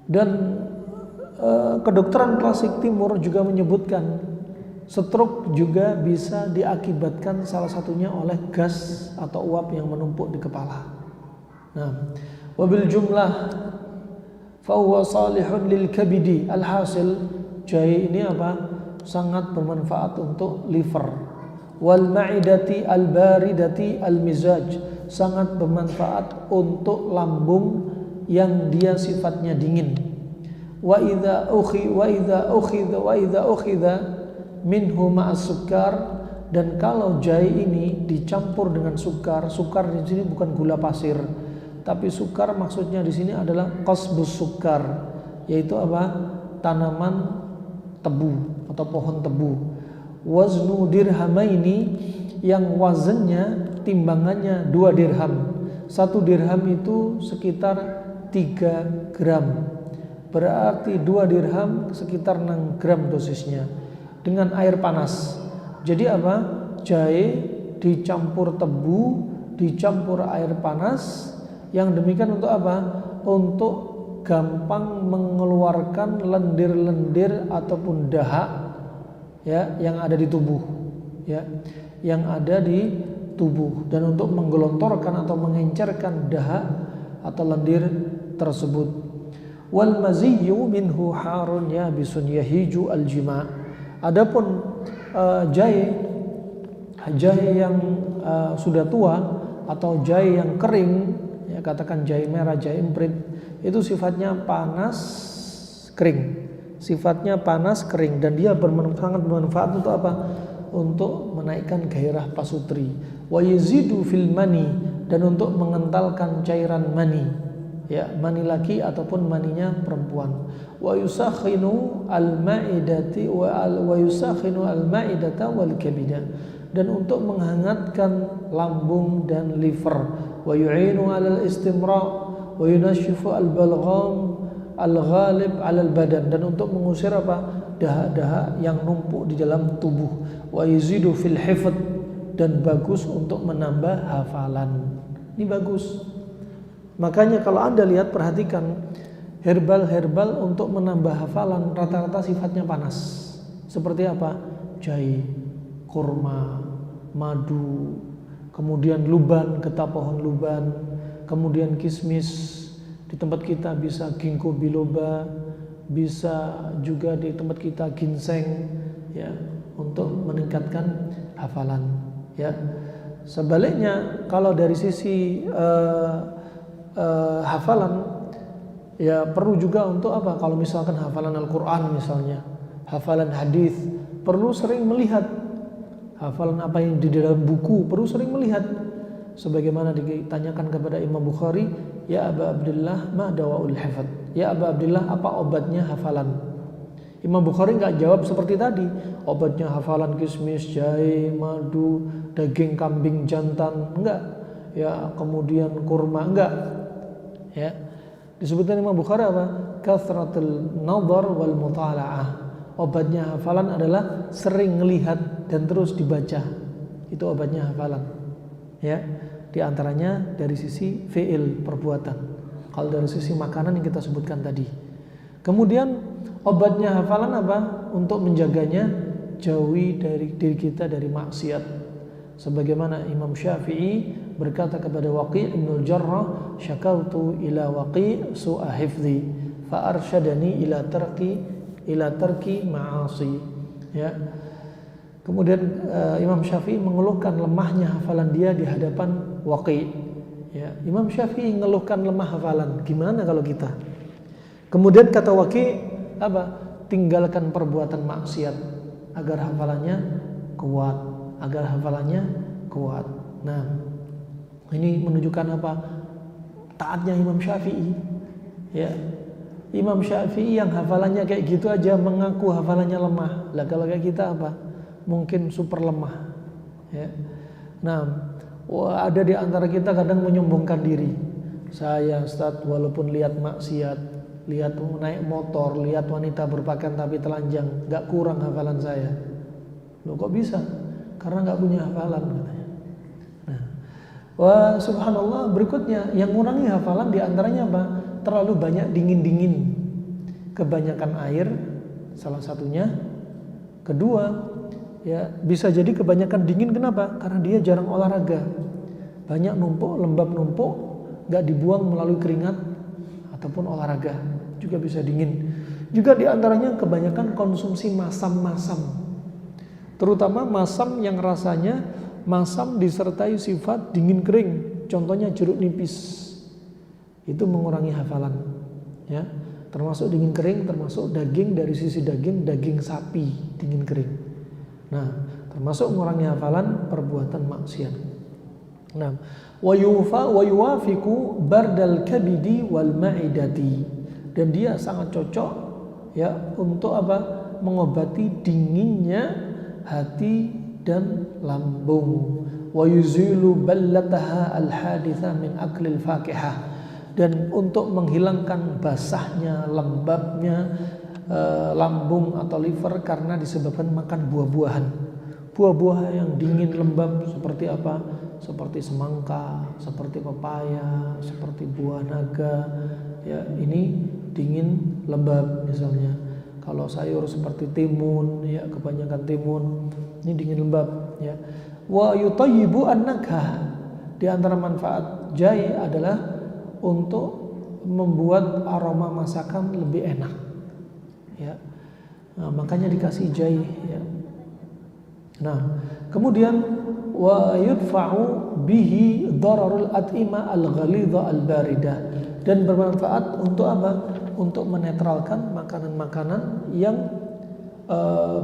Dan kedokteran klasik timur juga menyebutkan stroke juga bisa diakibatkan salah satunya oleh gas atau uap yang menumpuk di kepala. Nah, wabil jumlah fahuwa salihun lil kabidi. Alhasil jahe ini apa? Sangat bermanfaat untuk liver. Wal ma'idati al baridati al mizaj, sangat bermanfaat untuk lambung yang dia sifatnya dingin. Wa idza ukhidha minhu ma'as sukar, dan kalau jahe ini dicampur dengan sukar di sini bukan gula pasir, tapi sukar maksudnya di sini adalah qasbus sukar, yaitu apa? Tanaman tebu atau pohon tebu. Waznu dirhamaini, yang wazannya timbangannya 2 dirham. 1 dirham itu sekitar 3 gram. Berarti 2 dirham sekitar 6 gram dosisnya dengan air panas. Jadi apa? Jahe dicampur tebu, dicampur air panas. Yang demikian untuk apa? Untuk gampang mengeluarkan lendir-lendir ataupun dahak ya yang ada di tubuh ya, yang ada di tubuh, dan untuk menggelontorkan atau mengencerkan dahak atau lendir tersebut. Wal maziyyu minhu harun yabisun yahiju al-jima'. Adapun jahe yang sudah tua atau jahe yang kering, ya katakan jahe merah, jahe emprit, itu sifatnya panas kering. Sifatnya panas kering, dan dia sangat bermanfaat untuk apa? Untuk menaikkan gairah pasutri. Wa yazidu fil mani, dan untuk mengentalkan cairan mani, ya mani laki ataupun maninya perempuan. Wa yusakhinu al-ma'idati wa yusakhinu al-ma'idata wal kabida, dan untuk menghangatkan lambung dan liver. Wa yu'inu 'alal istimra' wa yunashifu al-balgham al-ghalib 'alal badan, dan untuk mengusir apa? Dahak-dahak yang numpuk di dalam tubuh. Wa yazidu fil hifdz, dan bagus untuk menambah hafalan. Ini bagus. Makanya kalau Anda lihat, perhatikan, herbal-herbal untuk menambah hafalan rata-rata sifatnya panas. Seperti apa? Jahe, kurma, madu, kemudian luban, getah pohon luban, kemudian kismis. Di tempat kita bisa ginkgo biloba, bisa juga di tempat kita ginseng, ya, untuk meningkatkan hafalan, ya. Sebaliknya kalau dari sisi hafalan, ya perlu juga untuk apa? Kalau misalkan hafalan Al-Quran misalnya, hafalan hadis, perlu sering melihat hafalan apa yang di dalam buku, perlu sering melihat. Sebagaimana ditanyakan kepada Imam Bukhari, ya Aba Abdullah ma dawaul hifdz, ya Aba Abdullah apa obatnya hafalan? Imam Bukhari enggak jawab seperti tadi, obatnya hafalan kismis, jahe, madu, daging kambing jantan, enggak. Ya, kemudian kurma, enggak. Ya. Disebutkan Imam Bukhari apa? Kathratul nadhar wal mutala'ah. Obatnya hafalan adalah sering melihat dan terus dibaca. Itu obatnya hafalan. Ya, di antaranya dari sisi fi'il, perbuatan. Kalau dari sisi makanan yang kita sebutkan tadi. Kemudian obatnya hafalan apa? Untuk menjaganya jauhi dari diri kita dari maksiat. Sebagaimana Imam Syafi'i berkata kepada Waqi' bin Jarrah, "Syakautu ila Waqi' su'a hifdzi, fa arsyadani ila tarki ma'asi." Ya. Kemudian Imam Syafi'i mengeluhkan lemahnya hafalan dia di hadapan Waqi'. Ya, Imam Syafi'i mengeluhkan lemah hafalan. Gimana kalau kita? Kemudian kata Waqi', apa? Tinggalkan perbuatan maksiat agar hafalannya kuat, Nah, ini menunjukkan apa? Taatnya Imam Syafi'i. Ya. Imam Syafi'i yang hafalannya kayak gitu aja mengaku hafalannya lemah. Lah kalau kayak kita apa? Mungkin super lemah, ya. Nah, ada di antara kita kadang menyombongkan diri. Saya Ustaz, walaupun lihat maksiat, lihat naik motor, lihat wanita berpakaian tapi telanjang, gak kurang hafalan saya. Loh kok bisa? Karena gak punya hafalan, katanya. Nah, wah subhanallah, berikutnya yang mengurangi hafalan di antaranya apa? Terlalu banyak dingin-dingin, kebanyakan air, salah satunya. Kedua, ya bisa jadi kebanyakan dingin. Kenapa? Karena dia jarang olahraga, banyak numpuk, lembab numpuk, nggak dibuang melalui keringat ataupun olahraga, juga bisa dingin. Juga diantaranya kebanyakan konsumsi masam-masam, terutama masam yang rasanya masam disertai sifat dingin kering. Contohnya jeruk nipis, itu mengurangi hafalan, ya. Termasuk dingin kering, termasuk daging, dari sisi daging sapi dingin kering. Nah, termasuk mengurangi hafalan perbuatan maksiat. Nah, wa yuwafiqu bardal kabidi wal ma'idati, dan dia sangat cocok, ya, untuk apa? Mengobati dinginnya hati dan lambung. Wa yuzilu ballataha al haditha min aklil fakihah, dan untuk menghilangkan basahnya, lembabnya lambung atau liver karena disebabkan makan buah-buahan. Buah-buah yang dingin lembab seperti apa? Seperti semangka, seperti pepaya, seperti buah naga, ya ini dingin lembab misalnya. Kalau sayur seperti timun, ya kebanyakan timun, ini dingin lembab, ya. Wa yutayyibu an-nakah. Di antara manfaat jahe adalah untuk membuat aroma masakan lebih enak, ya. Nah, makanya dikasih jahe, ya. Nah, kemudian wa yudfa'u bihi dararul at'ima al-ghalidha al-baridah, dan bermanfaat untuk apa? Untuk menetralkan makanan-makanan yang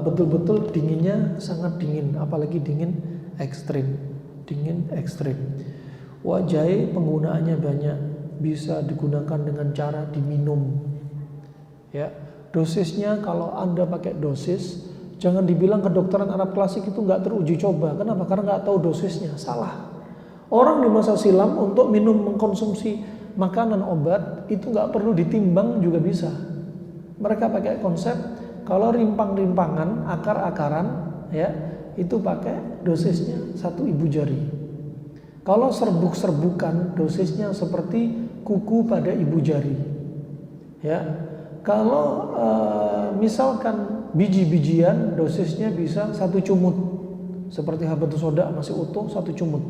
betul-betul dinginnya sangat dingin, apalagi dingin ekstrim. Jahe penggunaannya banyak, bisa digunakan dengan cara diminum, ya. Dosisnya kalau Anda pakai dosis, jangan dibilang kedokteran Arab klasik itu nggak teruji coba. Kenapa? Karena nggak tahu dosisnya. Salah. Orang di masa silam untuk mengkonsumsi makanan obat itu nggak perlu ditimbang juga bisa. Mereka pakai konsep kalau rimpang-rimpangan, akar-akaran, ya itu pakai dosisnya 1 ibu jari. Kalau serbuk-serbukan, dosisnya seperti kuku pada ibu jari, ya. Kalau misalkan biji-bijian, dosisnya bisa 1 cumut, seperti habatus soda masih utuh 1 cumut.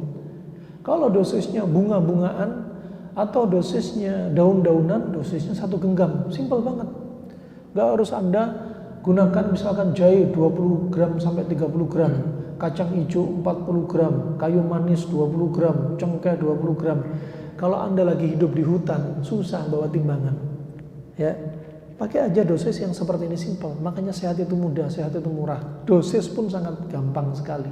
Kalau dosisnya bunga-bungaan atau dosisnya daun-daunan, dosisnya 1 genggam. Simpel banget. Gak harus Anda gunakan misalkan jahe 20 gram sampai 30 gram, kacang hijau 40 gram, kayu manis 20 gram, cengkeh 20 gram. Kalau Anda lagi hidup di hutan, susah bawa timbangan, ya. Pakai aja dosis yang seperti ini, simpel. Makanya sehat itu mudah, sehat itu murah. Dosis pun sangat gampang sekali,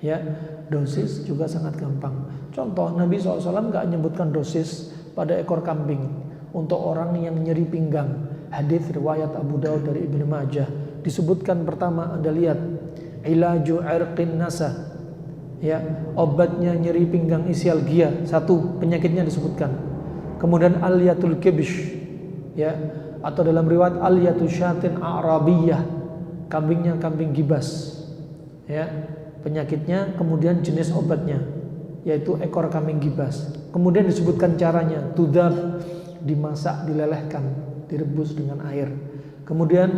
ya. Dosis juga sangat gampang. Contoh, Nabi SAW nggak menyebutkan dosis pada ekor kambing untuk orang yang nyeri pinggang. Hadis riwayat Abu Daud dari Ibnu Majah disebutkan pertama, Anda lihat, ilaju irqin nasa, ya, obatnya nyeri pinggang isialgia, 1 penyakitnya disebutkan. Kemudian aliyatul kibish, ya, atau dalam riwayat aliyatu syatin a'rabiyah, kambingnya kambing gibas, ya, penyakitnya. Kemudian jenis obatnya, yaitu ekor kambing gibas. Kemudian disebutkan caranya, tudab, dimasak, dilelehkan, direbus dengan air. Kemudian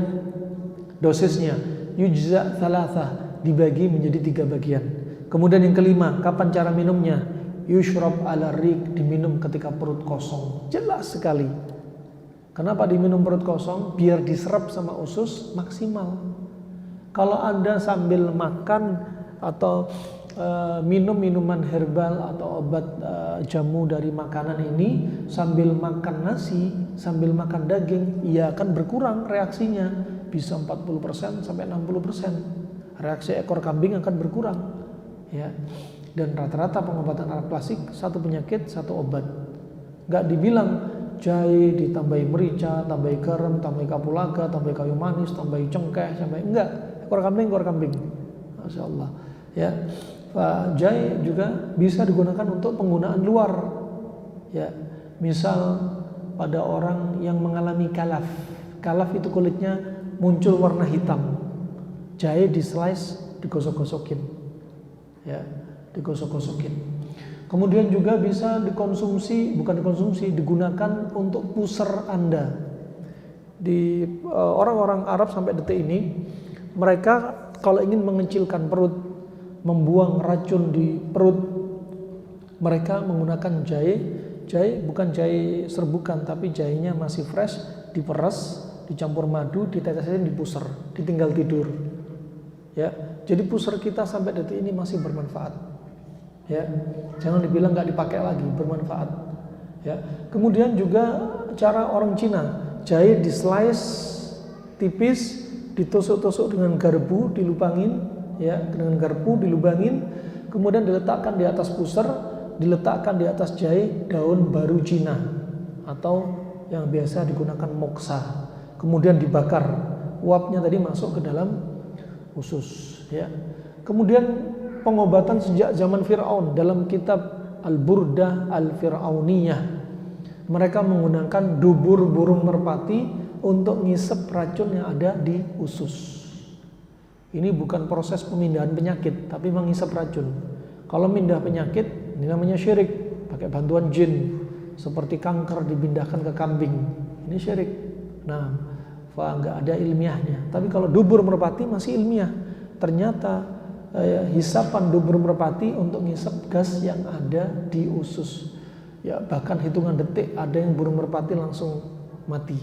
dosisnya, yujza thalatha, dibagi menjadi 3 bagian. Kemudian yang kelima, kapan cara minumnya? Yushrab ala rik, diminum ketika perut kosong. Jelas sekali. Kenapa diminum perut kosong? Biar diserap sama usus maksimal. Kalau Anda sambil makan atau minum minuman herbal atau obat jamu dari makanan ini sambil makan nasi, sambil makan daging, ya akan berkurang reaksinya, bisa 40% sampai 60%. Reaksi ekor kambing akan berkurang, ya. Dan rata-rata pengobatan Arab klasik 1 penyakit 1 obat. Gak dibilang jahe ditambahi merica, tambahi garam, tambahi kapulaga, tambahi kayu manis, tambahi cengkeh, sampai enggak, ekor kambing. Masya Allah, ya. Jahe juga bisa digunakan untuk penggunaan luar, ya. Misal pada orang yang mengalami kalaf itu kulitnya muncul warna hitam, jahe di slice, digosok-gosokin, ya, digosok-gosokin. Kemudian juga bisa digunakan untuk puser Anda. Di orang-orang Arab sampai detik ini, mereka kalau ingin mengecilkan perut, membuang racun di perut, mereka menggunakan jahe. Jahe bukan jahe serbukan, tapi jahenya masih fresh, diperes, dicampur madu, ditetesin, dipuser, ditinggal tidur, ya. Jadi puser kita sampai detik ini masih bermanfaat, ya. Jangan dibilang nggak dipakai lagi, bermanfaat, ya. Kemudian juga cara orang Cina, jahe di slice tipis, ditusuk-tusuk dengan garpu, dilubangin, ya, dengan garpu dilubangin, kemudian diletakkan di atas puser, diletakkan di atas jahe daun baru Cina atau yang biasa digunakan moksa, kemudian dibakar, uapnya tadi masuk ke dalam usus, ya. Kemudian pengobatan sejak zaman Fir'aun, dalam kitab Al-Burdah Al-Fir'auniyah, mereka menggunakan dubur burung merpati untuk ngisep racun yang ada di usus. Ini bukan proses pemindahan penyakit, tapi mengisap racun. Kalau mindah penyakit, ini namanya syirik, pakai bantuan jin. seperti kanker dipindahkan ke kambing. Ini syirik. Nah, nggak ada ilmiahnya. Tapi kalau dubur merpati masih ilmiah. Ternyata hisapan dubur merpati untuk ngisap gas yang ada di usus. Ya, bahkan hitungan detik ada yang burung merpati langsung mati.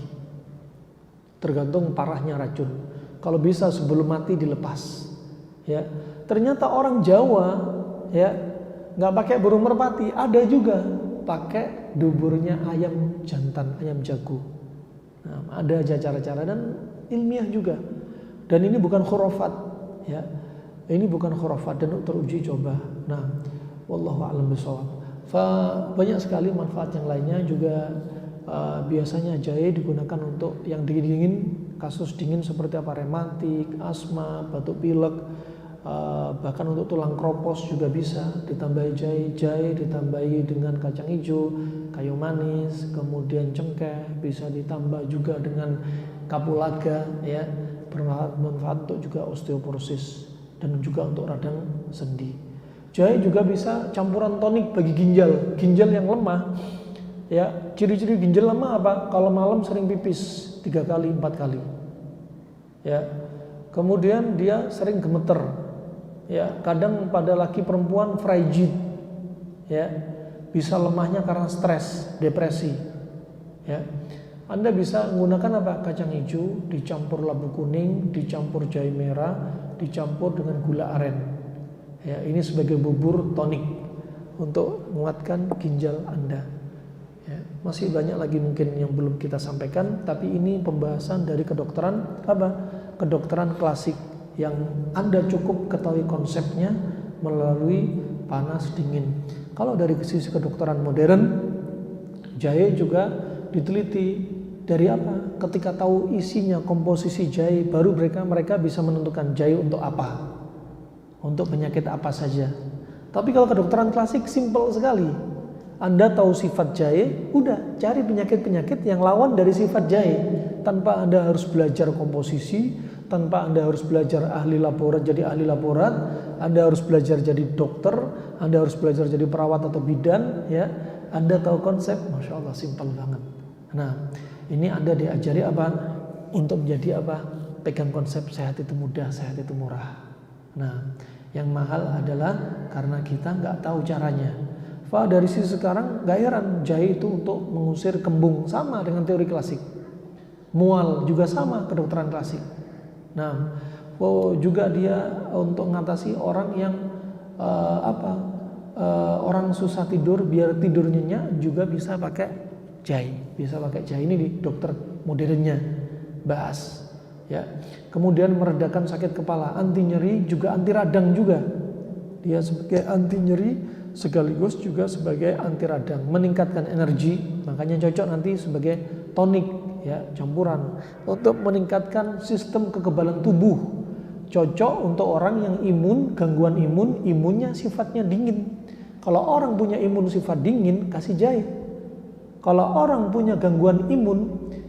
Tergantung parahnya racun. Kalau bisa sebelum mati dilepas. Ya, ternyata orang Jawa ya nggak pakai burung merpati, ada juga pakai duburnya ayam jantan, ayam jago. Nah, ada aja cara-cara dan ilmiah juga. Dan ini bukan khurafat, ya. Ini bukan khurafat dan teruji coba. Nah, wallahu a'lam bishawab. Banyak sekali manfaat yang lainnya juga. Biasanya jahe digunakan untuk yang dingin, kasus dingin seperti apa, rematik, asma, batuk pilek, bahkan untuk tulang kropos juga bisa ditambahi jahe ditambahi dengan kacang hijau, kayu manis, kemudian cengkeh, bisa ditambah juga dengan kapulaga, ya, bermanfaat untuk juga osteoporosis dan juga untuk radang sendi. Jahe juga bisa campuran tonik bagi ginjal yang lemah. Ya, ciri-ciri ginjal lemah apa? Kalau malam sering pipis 3 kali 4 kali. Ya. Kemudian dia sering gemeter. Ya, kadang pada laki perempuan frigid. Ya. Bisa lemahnya karena stres, depresi. Ya. Anda bisa menggunakan apa? Kacang hijau dicampur labu kuning, dicampur jahe merah, dicampur dengan gula aren. Ya, ini sebagai bubur tonik untuk menguatkan ginjal Anda. Ya, masih banyak lagi mungkin yang belum kita sampaikan, tapi ini pembahasan dari kedokteran apa? Kedokteran klasik yang Anda cukup ketahui konsepnya melalui panas dingin. Kalau dari sisi kedokteran modern, jahe juga diteliti dari apa? Ketika tahu isinya, komposisi jahe, baru mereka bisa menentukan jahe untuk apa, untuk penyakit apa saja. Tapi kalau kedokteran klasik simple sekali. Anda tahu sifat jahe, udah cari penyakit-penyakit yang lawan dari sifat jahe, tanpa Anda harus belajar komposisi, tanpa Anda harus belajar ahli laborat jadi ahli laborat, Anda harus belajar jadi dokter, Anda harus belajar jadi perawat atau bidan, ya. Anda tahu konsep, masya Allah, simpel banget. Nah, ini Anda diajari apa? Untuk menjadi apa? Pegang konsep sehat itu mudah, sehat itu murah. Nah, yang mahal adalah karena kita nggak tahu caranya. Dari sisi sekarang gak heran jahe itu untuk mengusir kembung, sama dengan teori klasik. Mual juga sama kedokteran klasik. Nah, juga dia untuk mengatasi orang yang orang susah tidur biar tidur nyenyak juga bisa pakai jahe. Bisa pakai jahe, ini di dokter modernnya bahas. Ya. Kemudian meredakan sakit kepala, anti nyeri juga anti radang juga. Dia sebagai anti nyeri sekaligus juga sebagai anti radang, meningkatkan energi, makanya cocok nanti sebagai tonik, ya, campuran untuk meningkatkan sistem kekebalan tubuh. Cocok untuk orang yang gangguan imunnya sifatnya dingin. Kalau orang punya imun sifat dingin, kasih jahe. Kalau orang punya gangguan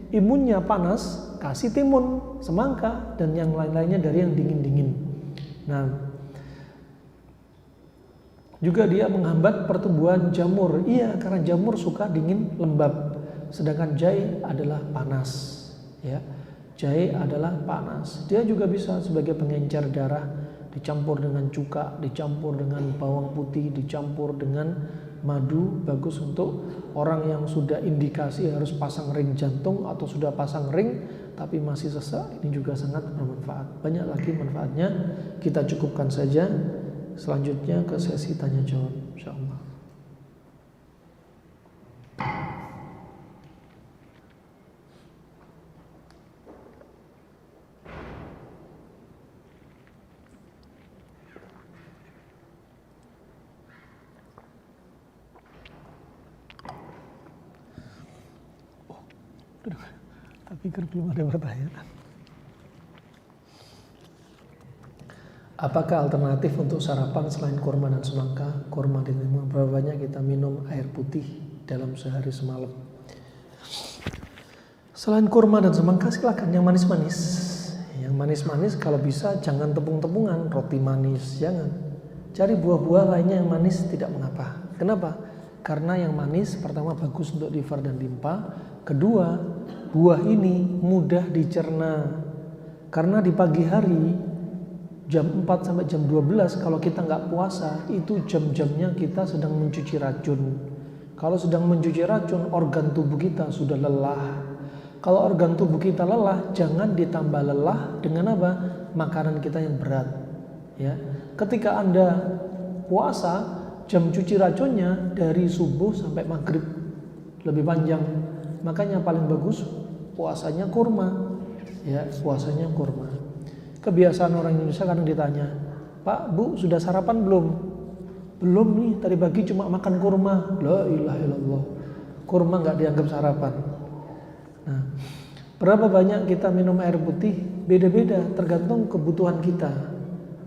imunnya panas, kasih timun, semangka, dan yang lain-lainnya dari yang dingin-dingin. Nah, juga dia menghambat pertumbuhan jamur. Iya, karena jamur suka dingin lembab. Sedangkan jahe adalah panas. Ya, jahe adalah panas. Dia juga bisa sebagai pengencer darah, dicampur dengan cuka, dicampur dengan bawang putih, dicampur dengan madu. Bagus untuk orang yang sudah indikasi harus pasang ring jantung atau sudah pasang ring tapi masih sesak. Ini juga sangat bermanfaat. Banyak lagi manfaatnya. Kita cukupkan saja. Selanjutnya ke sesi tanya jawab, insyaallah. Tapi belum ada pertanyaan. Apakah alternatif untuk sarapan selain kurma dan semangka? Kurma dan lemon, berapa banyak kita minum air putih dalam sehari semalam? Selain kurma dan semangka, silakan yang manis-manis. Yang manis-manis kalau bisa jangan tepung-tepungan, roti manis, jangan. Cari buah-buah lainnya yang manis, tidak mengapa. Kenapa? Karena yang manis pertama bagus untuk liver dan limpa. Kedua, buah ini mudah dicerna. Karena di pagi hari jam 4 sampai jam 12 kalau kita nggak puasa, itu jam-jamnya kita sedang mencuci racun. Kalau sedang mencuci racun, organ tubuh kita sudah lelah. Kalau organ tubuh kita lelah, jangan ditambah lelah dengan apa? Makanan kita yang berat. Ya, ketika Anda puasa, jam cuci racunnya dari subuh sampai maghrib, lebih panjang. Makanya paling bagus puasanya kurma. Ya, puasanya kurma. Kebiasaan orang Indonesia kadang ditanya, Pak, Bu, sudah sarapan belum? Belum nih, tadi pagi cuma makan kurma. La ilaha illallah, kurma nggak dianggap sarapan. Nah, berapa banyak kita minum air putih? Beda-beda, tergantung kebutuhan kita,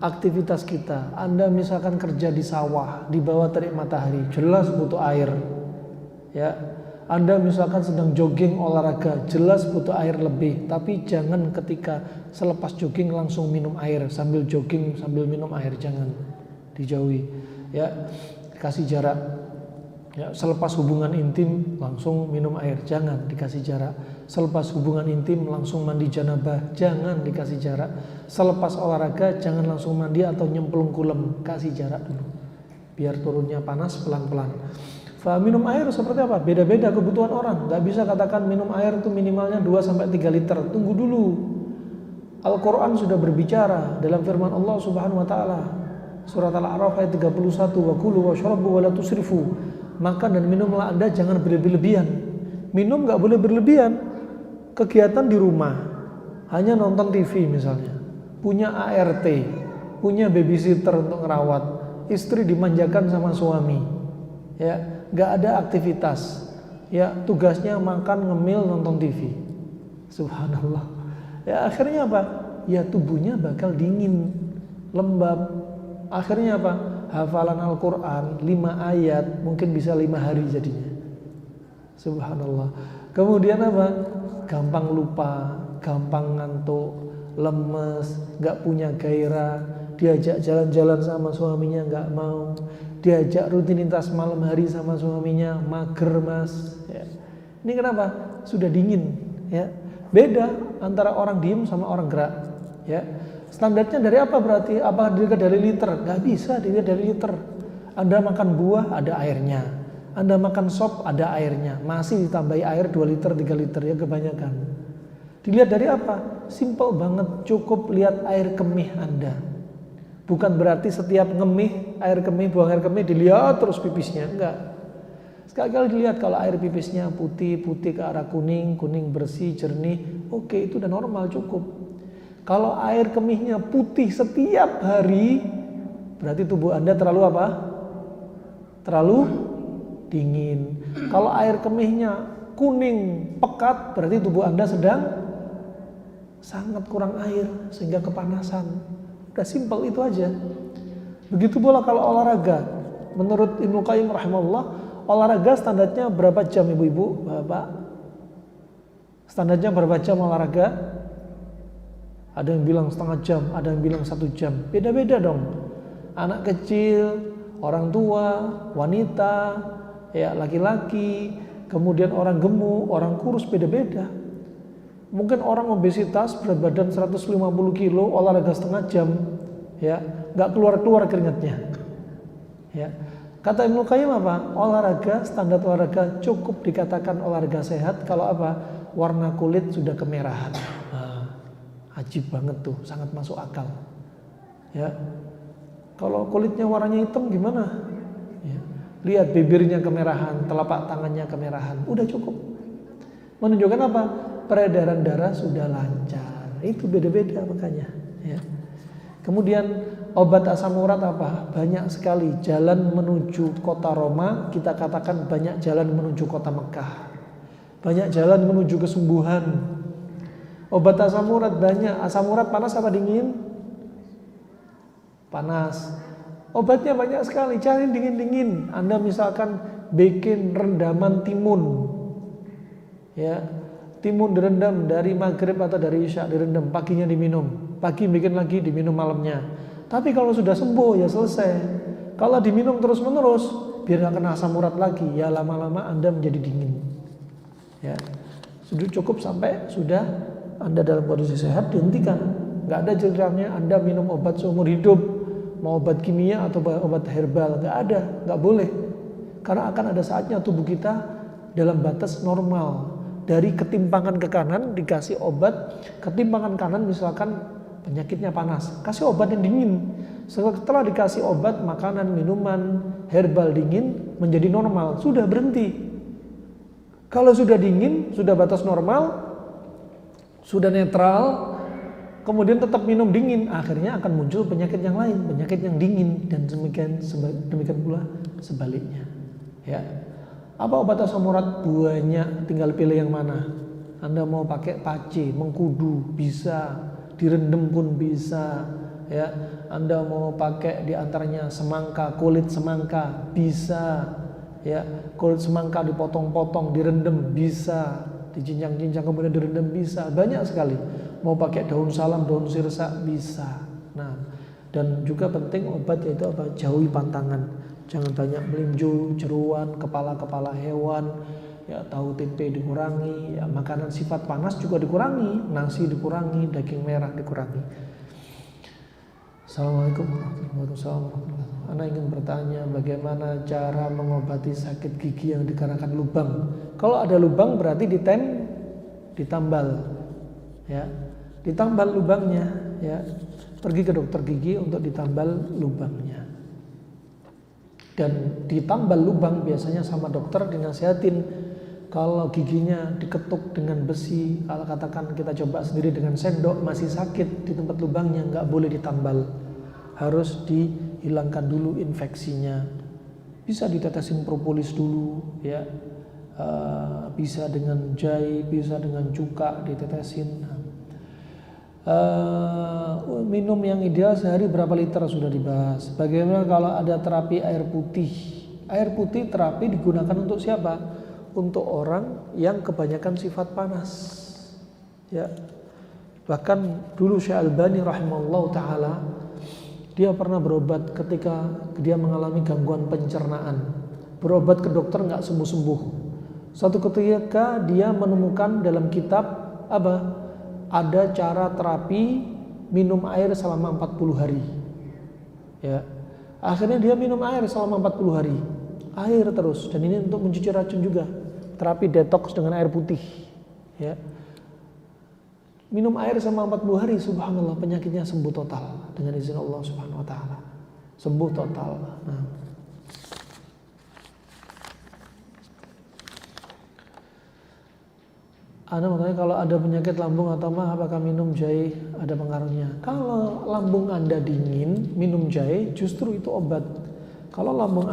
aktivitas kita. Anda misalkan kerja di sawah, di bawah terik matahari, jelas butuh air. Ya, Anda misalkan sedang jogging olahraga, jelas butuh air lebih. Tapi jangan ketika selepas jogging langsung minum air, sambil jogging sambil minum air, jangan, dijauhi. Ya, kasih jarak. Ya, selepas hubungan intim langsung minum air, jangan, dikasih jarak. Selepas hubungan intim langsung mandi janabah, jangan, dikasih jarak. Selepas olahraga jangan langsung mandi atau nyemplung kulem, kasih jarak dulu biar turunnya panas pelan-pelan. Minum air seperti apa? Beda-beda kebutuhan orang. Gak bisa katakan minum air itu minimalnya 2-3 liter. Tunggu dulu. Al-Quran sudah berbicara dalam firman Allah Subhanahu wa ta'ala, surat Al-A'raf ayat 31, wa kulu washrabu wa la tusrifu. Makan dan minumlah Anda, jangan berlebihan. Minum gak boleh berlebihan. Kegiatan di rumah, hanya nonton TV misalnya, punya ART, punya babysitter untuk ngerawat, istri dimanjakan sama suami, ya, gak ada aktivitas, ya, tugasnya makan, ngemil, nonton TV. Subhanallah. Ya, akhirnya apa? Ya, tubuhnya bakal dingin, lembab. Akhirnya apa? Hafalan Al-Quran 5 ayat mungkin bisa 5 hari jadinya. Subhanallah. Kemudian apa? Gampang lupa, gampang ngantuk, lemes, gak punya gairah. Diajak jalan-jalan sama suaminya gak mau, diajak rutinitas malam hari sama suaminya mager, mas, ya. Ini kenapa? Sudah dingin, ya. Beda antara orang diem sama orang gerak, ya. Standarnya dari apa berarti? Apa dilihat dari liter? Gak bisa dilihat dari liter. Anda makan buah ada airnya, Anda makan sop ada airnya, masih ditambahi air 2 liter 3 liter, ya kebanyakan. Dilihat dari apa? Simple banget, cukup lihat air kemih Anda. Bukan berarti setiap ngemih, air kemih, buang air kemih dilihat terus pipisnya, enggak. Sekali-kali dilihat kalau air pipisnya putih ke arah kuning, kuning bersih, jernih, oke, itu udah normal, cukup. Kalau air kemihnya putih setiap hari, berarti tubuh Anda terlalu apa? Terlalu dingin. Kalau air kemihnya kuning pekat, berarti tubuh Anda sedang sangat kurang air sehingga kepanasan. Udah simpel itu aja. Begitu pula kalau olahraga. Menurut Ibnu Qayyim rahimahullah, olahraga standarnya berapa jam, ibu-ibu, bapak? Standarnya berapa jam olahraga? Ada yang bilang setengah jam, ada yang bilang 1 jam. Beda-beda dong. Anak kecil, orang tua, wanita, ya, laki-laki, kemudian orang gemuk, orang kurus, beda-beda. Mungkin orang obesitas berat badan 150 kilo olahraga setengah jam, ya, nggak keluar keringatnya. Ya. Kata Ibnu Qayyim apa? Olahraga, standar olahraga cukup dikatakan olahraga sehat kalau apa? Warna kulit sudah kemerahan. Ajib banget tuh, sangat masuk akal. Ya, kalau kulitnya warnanya hitam gimana? Ya. Lihat bibirnya kemerahan, telapak tangannya kemerahan, udah cukup. Menunjukkan apa? Peredaran darah sudah lancar. Itu beda-beda makanya. Ya. Kemudian obat asam urat apa? Banyak sekali jalan menuju kota Roma. Kita katakan banyak jalan menuju kota Mekah. Banyak jalan menuju kesembuhan. Obat asam urat banyak. Asam urat panas apa dingin? Panas. Obatnya banyak sekali. Cari dingin-dingin. Anda misalkan bikin rendaman timun, ya, timun direndam dari maghrib atau dari isya, direndam, paginya diminum, pagi bikin lagi, diminum malamnya. Tapi kalau sudah sembuh ya selesai. Kalau diminum terus-menerus biar nggak kena asam urat lagi, ya lama-lama Anda menjadi dingin. Ya, sudah cukup sampai sudah Anda dalam kondisi sehat, dihentikan. Nggak ada ceritanya Anda minum obat seumur hidup, mau obat kimia atau obat herbal, nggak ada, nggak boleh. Karena akan ada saatnya tubuh kita dalam batas normal. Dari ketimpangan ke kanan dikasih obat, ketimpangan kanan misalkan penyakitnya panas, kasih obat yang dingin. Setelah dikasih obat, makanan, minuman, herbal dingin menjadi normal, sudah berhenti. Kalau sudah dingin, sudah batas normal, sudah netral, kemudian tetap minum dingin, akhirnya akan muncul penyakit yang lain, penyakit yang dingin, dan demikian pula sebaliknya. Ya, apa obat asam urat? Banyak, tinggal pilih yang mana. Anda mau pakai pace, mengkudu, bisa, direndam pun bisa. Ya, Anda mau pakai diantaranya semangka, kulit semangka, bisa. Ya, kulit semangka dipotong-potong, direndam, bisa, dicincang-cincang kemudian direndam, bisa. Banyak sekali. Mau pakai daun salam, daun sirsa, bisa. Nah, dan juga penting obat yaitu apa? Jauhi pantangan. Jangan banyak melinjo, jeruan, kepala-kepala hewan, ya tahu tempe dikurangi, ya makanan sifat panas juga dikurangi, nasi dikurangi, daging merah dikurangi. Assalamualaikum warahmatullahi wabarakatuh. Ana ingin bertanya bagaimana cara mengobati sakit gigi yang dikarenakan lubang. Kalau ada lubang berarti ditambal, ya, ditambal lubangnya, ya. Pergi ke dokter gigi untuk ditambal lubangnya. Dan ditambal lubang biasanya sama dokter dinasihatin kalau giginya diketuk dengan besi, kalau katakan kita coba sendiri dengan sendok masih sakit di tempat lubangnya, nggak boleh ditambal, harus dihilangkan dulu infeksinya. Bisa ditetesin propolis dulu, ya, bisa dengan jahe, bisa dengan cuka ditetesin. Minum yang ideal sehari berapa liter sudah dibahas. Bagaimana kalau ada terapi air putih? Air putih terapi digunakan untuk siapa? Untuk orang yang kebanyakan sifat panas. Ya. Bahkan dulu Syekh Albani rahimahullah taala dia pernah berobat ketika dia mengalami gangguan pencernaan. Berobat ke dokter nggak sembuh-sembuh. Suatu ketika dia menemukan dalam kitab apa? Ada cara terapi minum air selama 40 hari. Ya. Akhirnya dia minum air selama 40 hari. Air terus, dan ini untuk mencuci racun juga. Terapi detox dengan air putih. Ya. Minum air selama 40 hari, subhanallah, penyakitnya sembuh total dengan izin Allah Subhanahu wa taala. Sembuh total. Nah. Anda bertanya kalau ada penyakit lambung atau mah apakah minum jahe ada pengaruhnya? Kalau lambung Anda dingin, minum jahe justru itu obat. Kalau lambung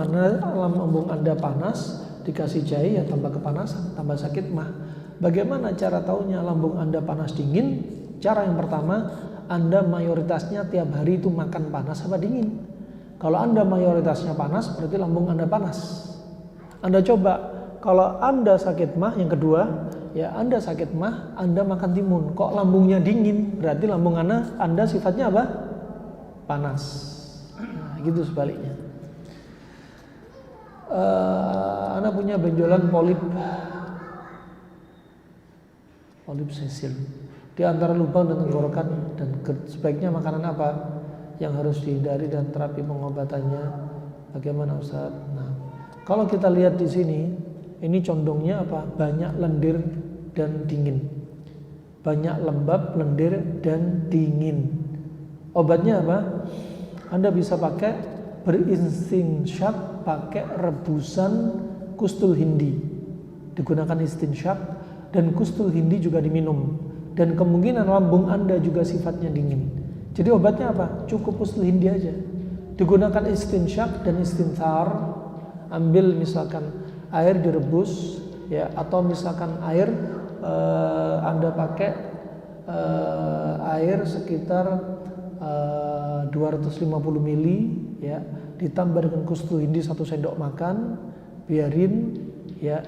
Anda panas, dikasih jahe ya tambah kepanasan, tambah sakit mah. Bagaimana cara taunya lambung Anda panas dingin? Cara yang pertama, Anda mayoritasnya tiap hari itu makan panas apa dingin. Kalau Anda mayoritasnya panas, berarti lambung Anda panas. Anda coba, kalau Anda sakit mah, yang kedua, ya Anda sakit mah, Anda makan timun. Kok lambungnya dingin? Berarti lambung Anda sifatnya apa? Panas. Nah, gitu sebaliknya. Anda punya benjolan polip sesil di antara lubang dan tenggorokan, dan sebaiknya makanan apa yang harus dihindari dan terapi pengobatannya bagaimana Ustaz? Nah, kalau kita lihat di sini, ini condongnya apa? Banyak lendir dan dingin. Banyak lembab, lendir dan dingin. Obatnya apa? Anda bisa pakai beristinsyak, pakai rebusan kustul hindi. Digunakan istinsyak dan kustul hindi juga diminum. Dan kemungkinan lambung Anda juga sifatnya dingin. Jadi obatnya apa? Cukup kustul hindi aja. Digunakan istinsyak dan istinthar. Ambil misalkan air direbus, ya, atau misalkan air Anda pakai air sekitar 250 ml, ya, ditambah dengan kustul hindi 1 sendok makan, biarin, ya,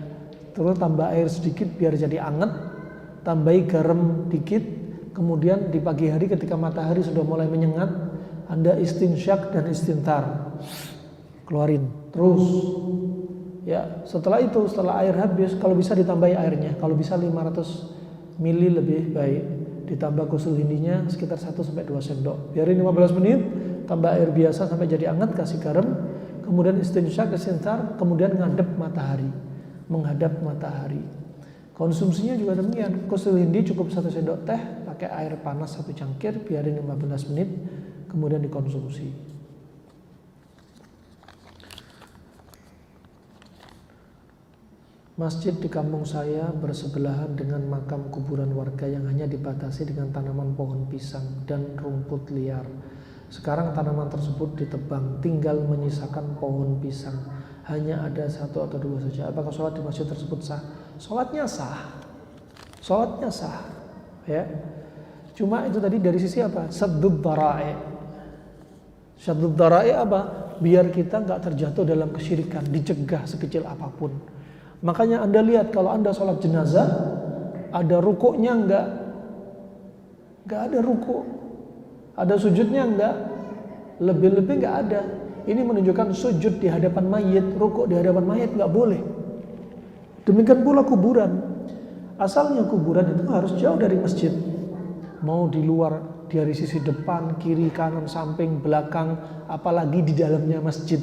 terus tambah air sedikit biar jadi anget, tambahi garam dikit, kemudian di pagi hari ketika matahari sudah mulai menyengat, Anda istinsyak dan istinthar, keluarin terus Ya, setelah air habis, kalau bisa ditambahi airnya. Kalau bisa 500 ml lebih baik. Ditambah ghusl hindinya sekitar 1 sampai 2 sendok. Biarin 15 menit, tambah air biasa sampai jadi hangat, kasih garam, kemudian istinsyak, kemudian menghadap matahari. Konsumsinya juga demikian. Ghusl hindi cukup 1 sendok teh, pakai air panas 1 cangkir, biarin 15 menit, kemudian dikonsumsi. Masjid di kampung saya bersebelahan dengan makam kuburan warga yang hanya dibatasi dengan tanaman pohon pisang dan rumput liar. Sekarang tanaman tersebut ditebang, tinggal menyisakan pohon pisang. Hanya ada 1 atau 2 saja. Apakah sholat di masjid tersebut sah? Sholatnya sah. Ya. Cuma itu tadi dari sisi apa? Saddud dhara'i. Saddud dhara'i apa? Biar kita nggak terjatuh dalam kesyirikan, dicegah sekecil apapun. Makanya Anda lihat kalau Anda sholat jenazah, ada rukuknya enggak ada rukuk, ada sujudnya enggak, lebih-lebih enggak ada. Ini menunjukkan sujud di hadapan mayit, rukuk di hadapan mayit enggak boleh. Demikian pula kuburan. Asalnya kuburan itu harus jauh dari masjid. Mau di luar, dari sisi depan, kiri, kanan, samping, belakang, apalagi di dalamnya masjid.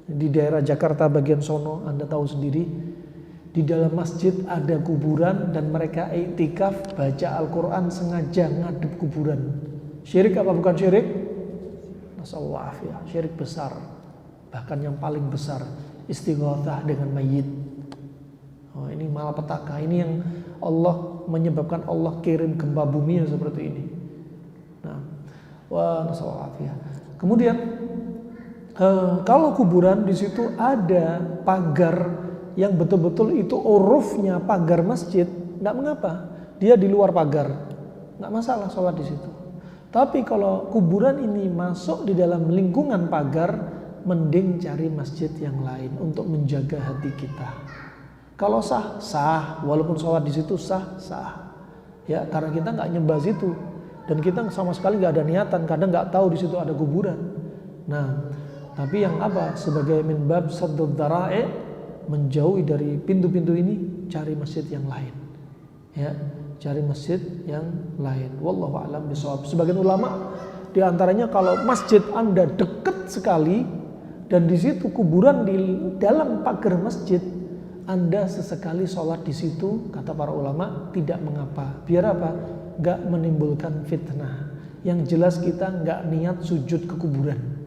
Di daerah Jakarta bagian sono, Anda tahu sendiri, di dalam masjid ada kuburan dan mereka iktikaf baca Al-Quran sengaja ngadep kuburan. Syirik apa bukan syirik? Nasallahu ya, syirik besar. Bahkan yang paling besar, istighatsah dengan mayit. Oh, ini malapetaka. Ini yang Allah menyebabkan Allah kirim gempa bumi seperti ini. Nah, nasallahu ya. Kemudian kalau kuburan di situ ada pagar yang betul-betul itu urufnya pagar masjid, enggak mengapa. Dia di luar pagar, enggak masalah sholat di situ. Tapi kalau kuburan ini masuk di dalam lingkungan pagar, mending cari masjid yang lain untuk menjaga hati kita. Kalau sah, walaupun sholat di situ sah. Ya, karena kita nggak nyembah situ dan kita sama sekali nggak ada niatan, kadang nggak tahu di situ ada kuburan. Nah, tapi yang apa? Sebagai min bab saddud dhara'i, menjauhi dari pintu-pintu ini, cari masjid yang lain. Ya, cari masjid yang lain. Wallahu a'lam bishawab. Sebagian ulama di antaranya kalau masjid Anda dekat sekali dan di situ kuburan di dalam pagar masjid, Anda sesekali sholat di situ, kata para ulama, tidak mengapa. Biar apa? Gak menimbulkan fitnah. Yang jelas kita gak niat sujud ke kuburan.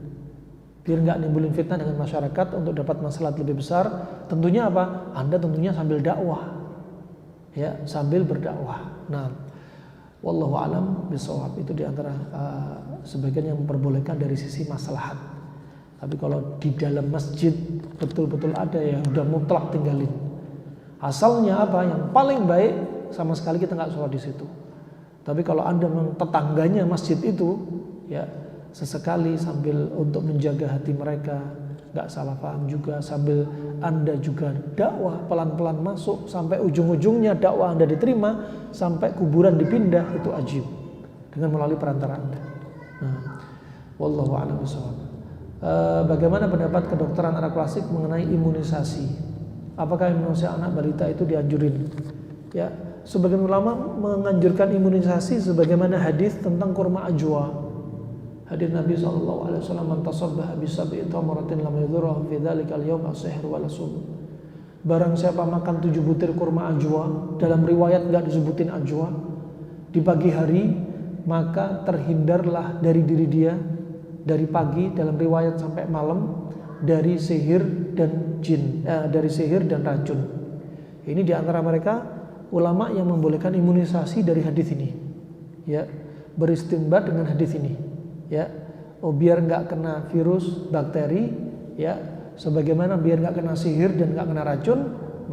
Biar nggak nimbulin fitnah dengan masyarakat untuk dapat maslahat lebih besar. Tentunya apa? Anda tentunya sambil dakwah, ya, sambil berdakwah. Nah, wallahu alam bishawab. Itu diantara sebagian yang memperbolehkan dari sisi maslahat. Tapi kalau di dalam masjid betul-betul ada, ya udah mutlak tinggalin. Asalnya apa? Yang paling baik sama sekali kita nggak sholat di situ. Tapi kalau Anda memang tetangganya masjid itu, ya, sesekali sambil untuk menjaga hati mereka, gak salah paham juga, sambil Anda juga dakwah pelan-pelan masuk sampai ujung-ujungnya dakwah Anda diterima, sampai kuburan dipindah, itu ajib dengan melalui perantara Anda. Nah, wallahu a'lam bishawab. Bagaimana pendapat kedokteran anak klasik mengenai imunisasi? Apakah imunisasi anak balita itu dianjurin? Ya, sebagian ulama menganjurkan imunisasi sebagaimana hadis tentang kurma ajwa. Hadis Nabi SAW, man tasabbaha bi sab'i tamaratin lam yadhurhu fi dzalikal yawm as-sihr wala sum. Barang siapa makan 7 butir kurma ajwa, dalam riwayat enggak disebutin ajwa, di pagi hari, maka terhindarlah dari diri dia dari pagi, dalam riwayat sampai malam, dari sihir dan jin, dari sihir dan racun. Ini di antara mereka ulama yang membolehkan imunisasi dari hadis ini. Ya, beristinbat dengan hadis ini. Ya, biar nggak kena virus, bakteri, ya, sebagaimana biar nggak kena sihir dan nggak kena racun,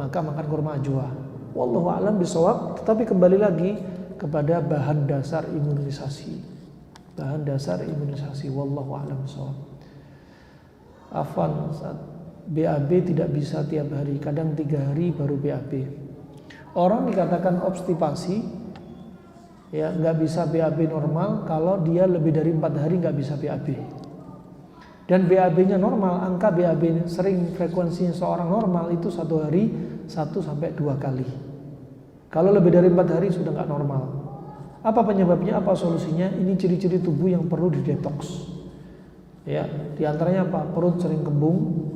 maka makan kurma ajwa. Wallahu a'lam bishawab. Tetapi kembali lagi kepada bahan dasar imunisasi. Wallahu a'lam bishawab. Afwan, BAB tidak bisa tiap hari, kadang 3 hari baru BAB. Orang dikatakan obstipasi, ya, nggak bisa BAB normal kalau dia lebih dari 4 hari nggak bisa BAB. dan BAB-nya normal, angka BAB sering frekuensinya seorang normal itu 1 hari 1-2 kali. Kalau lebih dari 4 hari sudah nggak normal. Apa penyebabnya? Apa solusinya? Ini ciri-ciri tubuh yang perlu didetoks. Ya, diantaranya apa? Perut sering kembung,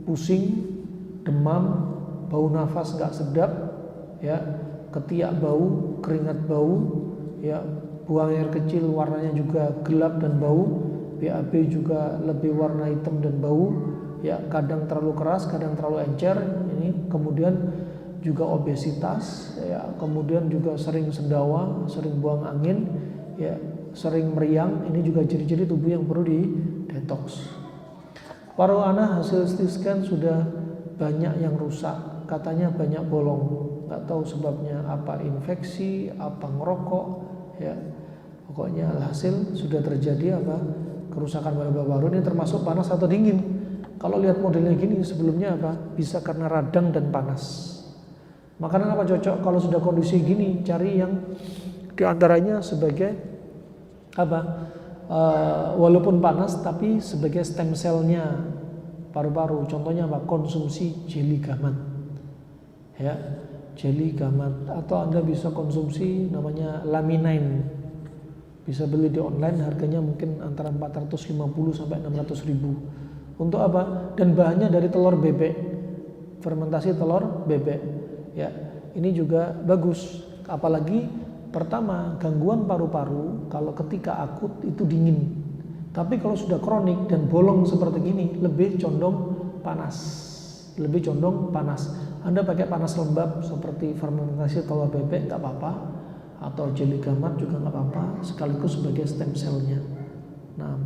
pusing, demam, bau nafas nggak sedap, ya, ketiak bau, keringat bau, ya, buang air kecil warnanya juga gelap dan bau, BAB juga lebih warna hitam dan bau, ya, kadang terlalu keras, kadang terlalu encer, ini kemudian juga obesitas, ya, kemudian juga sering sendawa, sering buang angin, ya, sering meriang, ini juga ciri-ciri tubuh yang perlu didetoks. Paru anak hasil CT scan sudah banyak yang rusak, katanya banyak bolong, nggak tahu sebabnya apa, infeksi, apa ngerokok, ya, pokoknya alhasil sudah terjadi apa, kerusakan paru-paru. Ini termasuk panas atau dingin. Kalau lihat modelnya gini sebelumnya apa, bisa karena radang dan panas. Makanan apa cocok kalau sudah kondisi gini? Cari yang diantaranya sebagai apa, walaupun panas tapi sebagai stem cell-nya paru-paru. Contohnya apa? Konsumsi jeli gamat, ya, jeli gamat. Atau Anda bisa konsumsi namanya laminain, bisa beli di online, harganya mungkin antara 450 sampai 600 ribu. Untuk apa? Dan bahannya dari telur bebek, fermentasi telur bebek. Ya, ini juga bagus. Apalagi pertama, gangguan paru-paru kalau ketika akut itu dingin. Tapi kalau sudah kronik dan bolong seperti ini, lebih condong panas. Lebih condong panas. Anda pakai panas lembab seperti fermentasi telur bebek nggak apa-apa, atau jeli gamat juga nggak apa-apa, sekaligus sebagai stem cell-nya. Nah,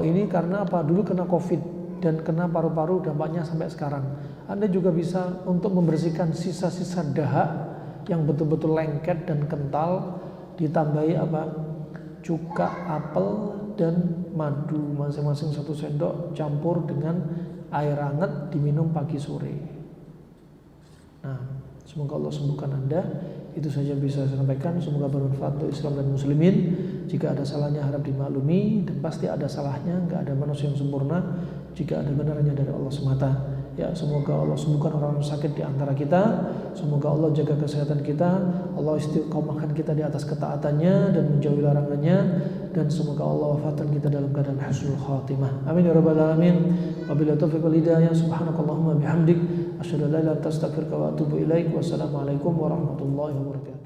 ini karena apa? Dulu kena COVID dan kena paru-paru, dampaknya sampai sekarang. Anda juga bisa untuk membersihkan sisa-sisa dahak yang betul-betul lengket dan kental, ditambahi apa? Cuka apel dan madu masing-masing 1 sendok, campur dengan air hangat, diminum pagi sore. Nah, semoga Allah sembuhkan Anda. Itu saja bisa saya sampaikan. Semoga bermanfaat untuk Islam dan Muslimin. Jika ada salahnya harap dimaklumi, dan pasti ada salahnya. Nggak ada manusia yang sempurna. Jika ada benarnya dari Allah semata. Ya, semoga Allah sembuhkan orang sakit di antara kita. Semoga Allah jaga kesehatan kita. Allah istiqomahkan kita di atas ketaatannya dan menjauhi larangannya. Dan semoga Allah wafatkan kita dalam keadaan husnul khatimah. Amin ya rabbal alamin. Wabillahi taufiq wal hidayah. Subhanakallahumma bihamdik, asyhadu an la ilaha illa anta astaghfiruka wa atubu ilaik. Wassalamualaikum warahmatullahi wabarakatuh.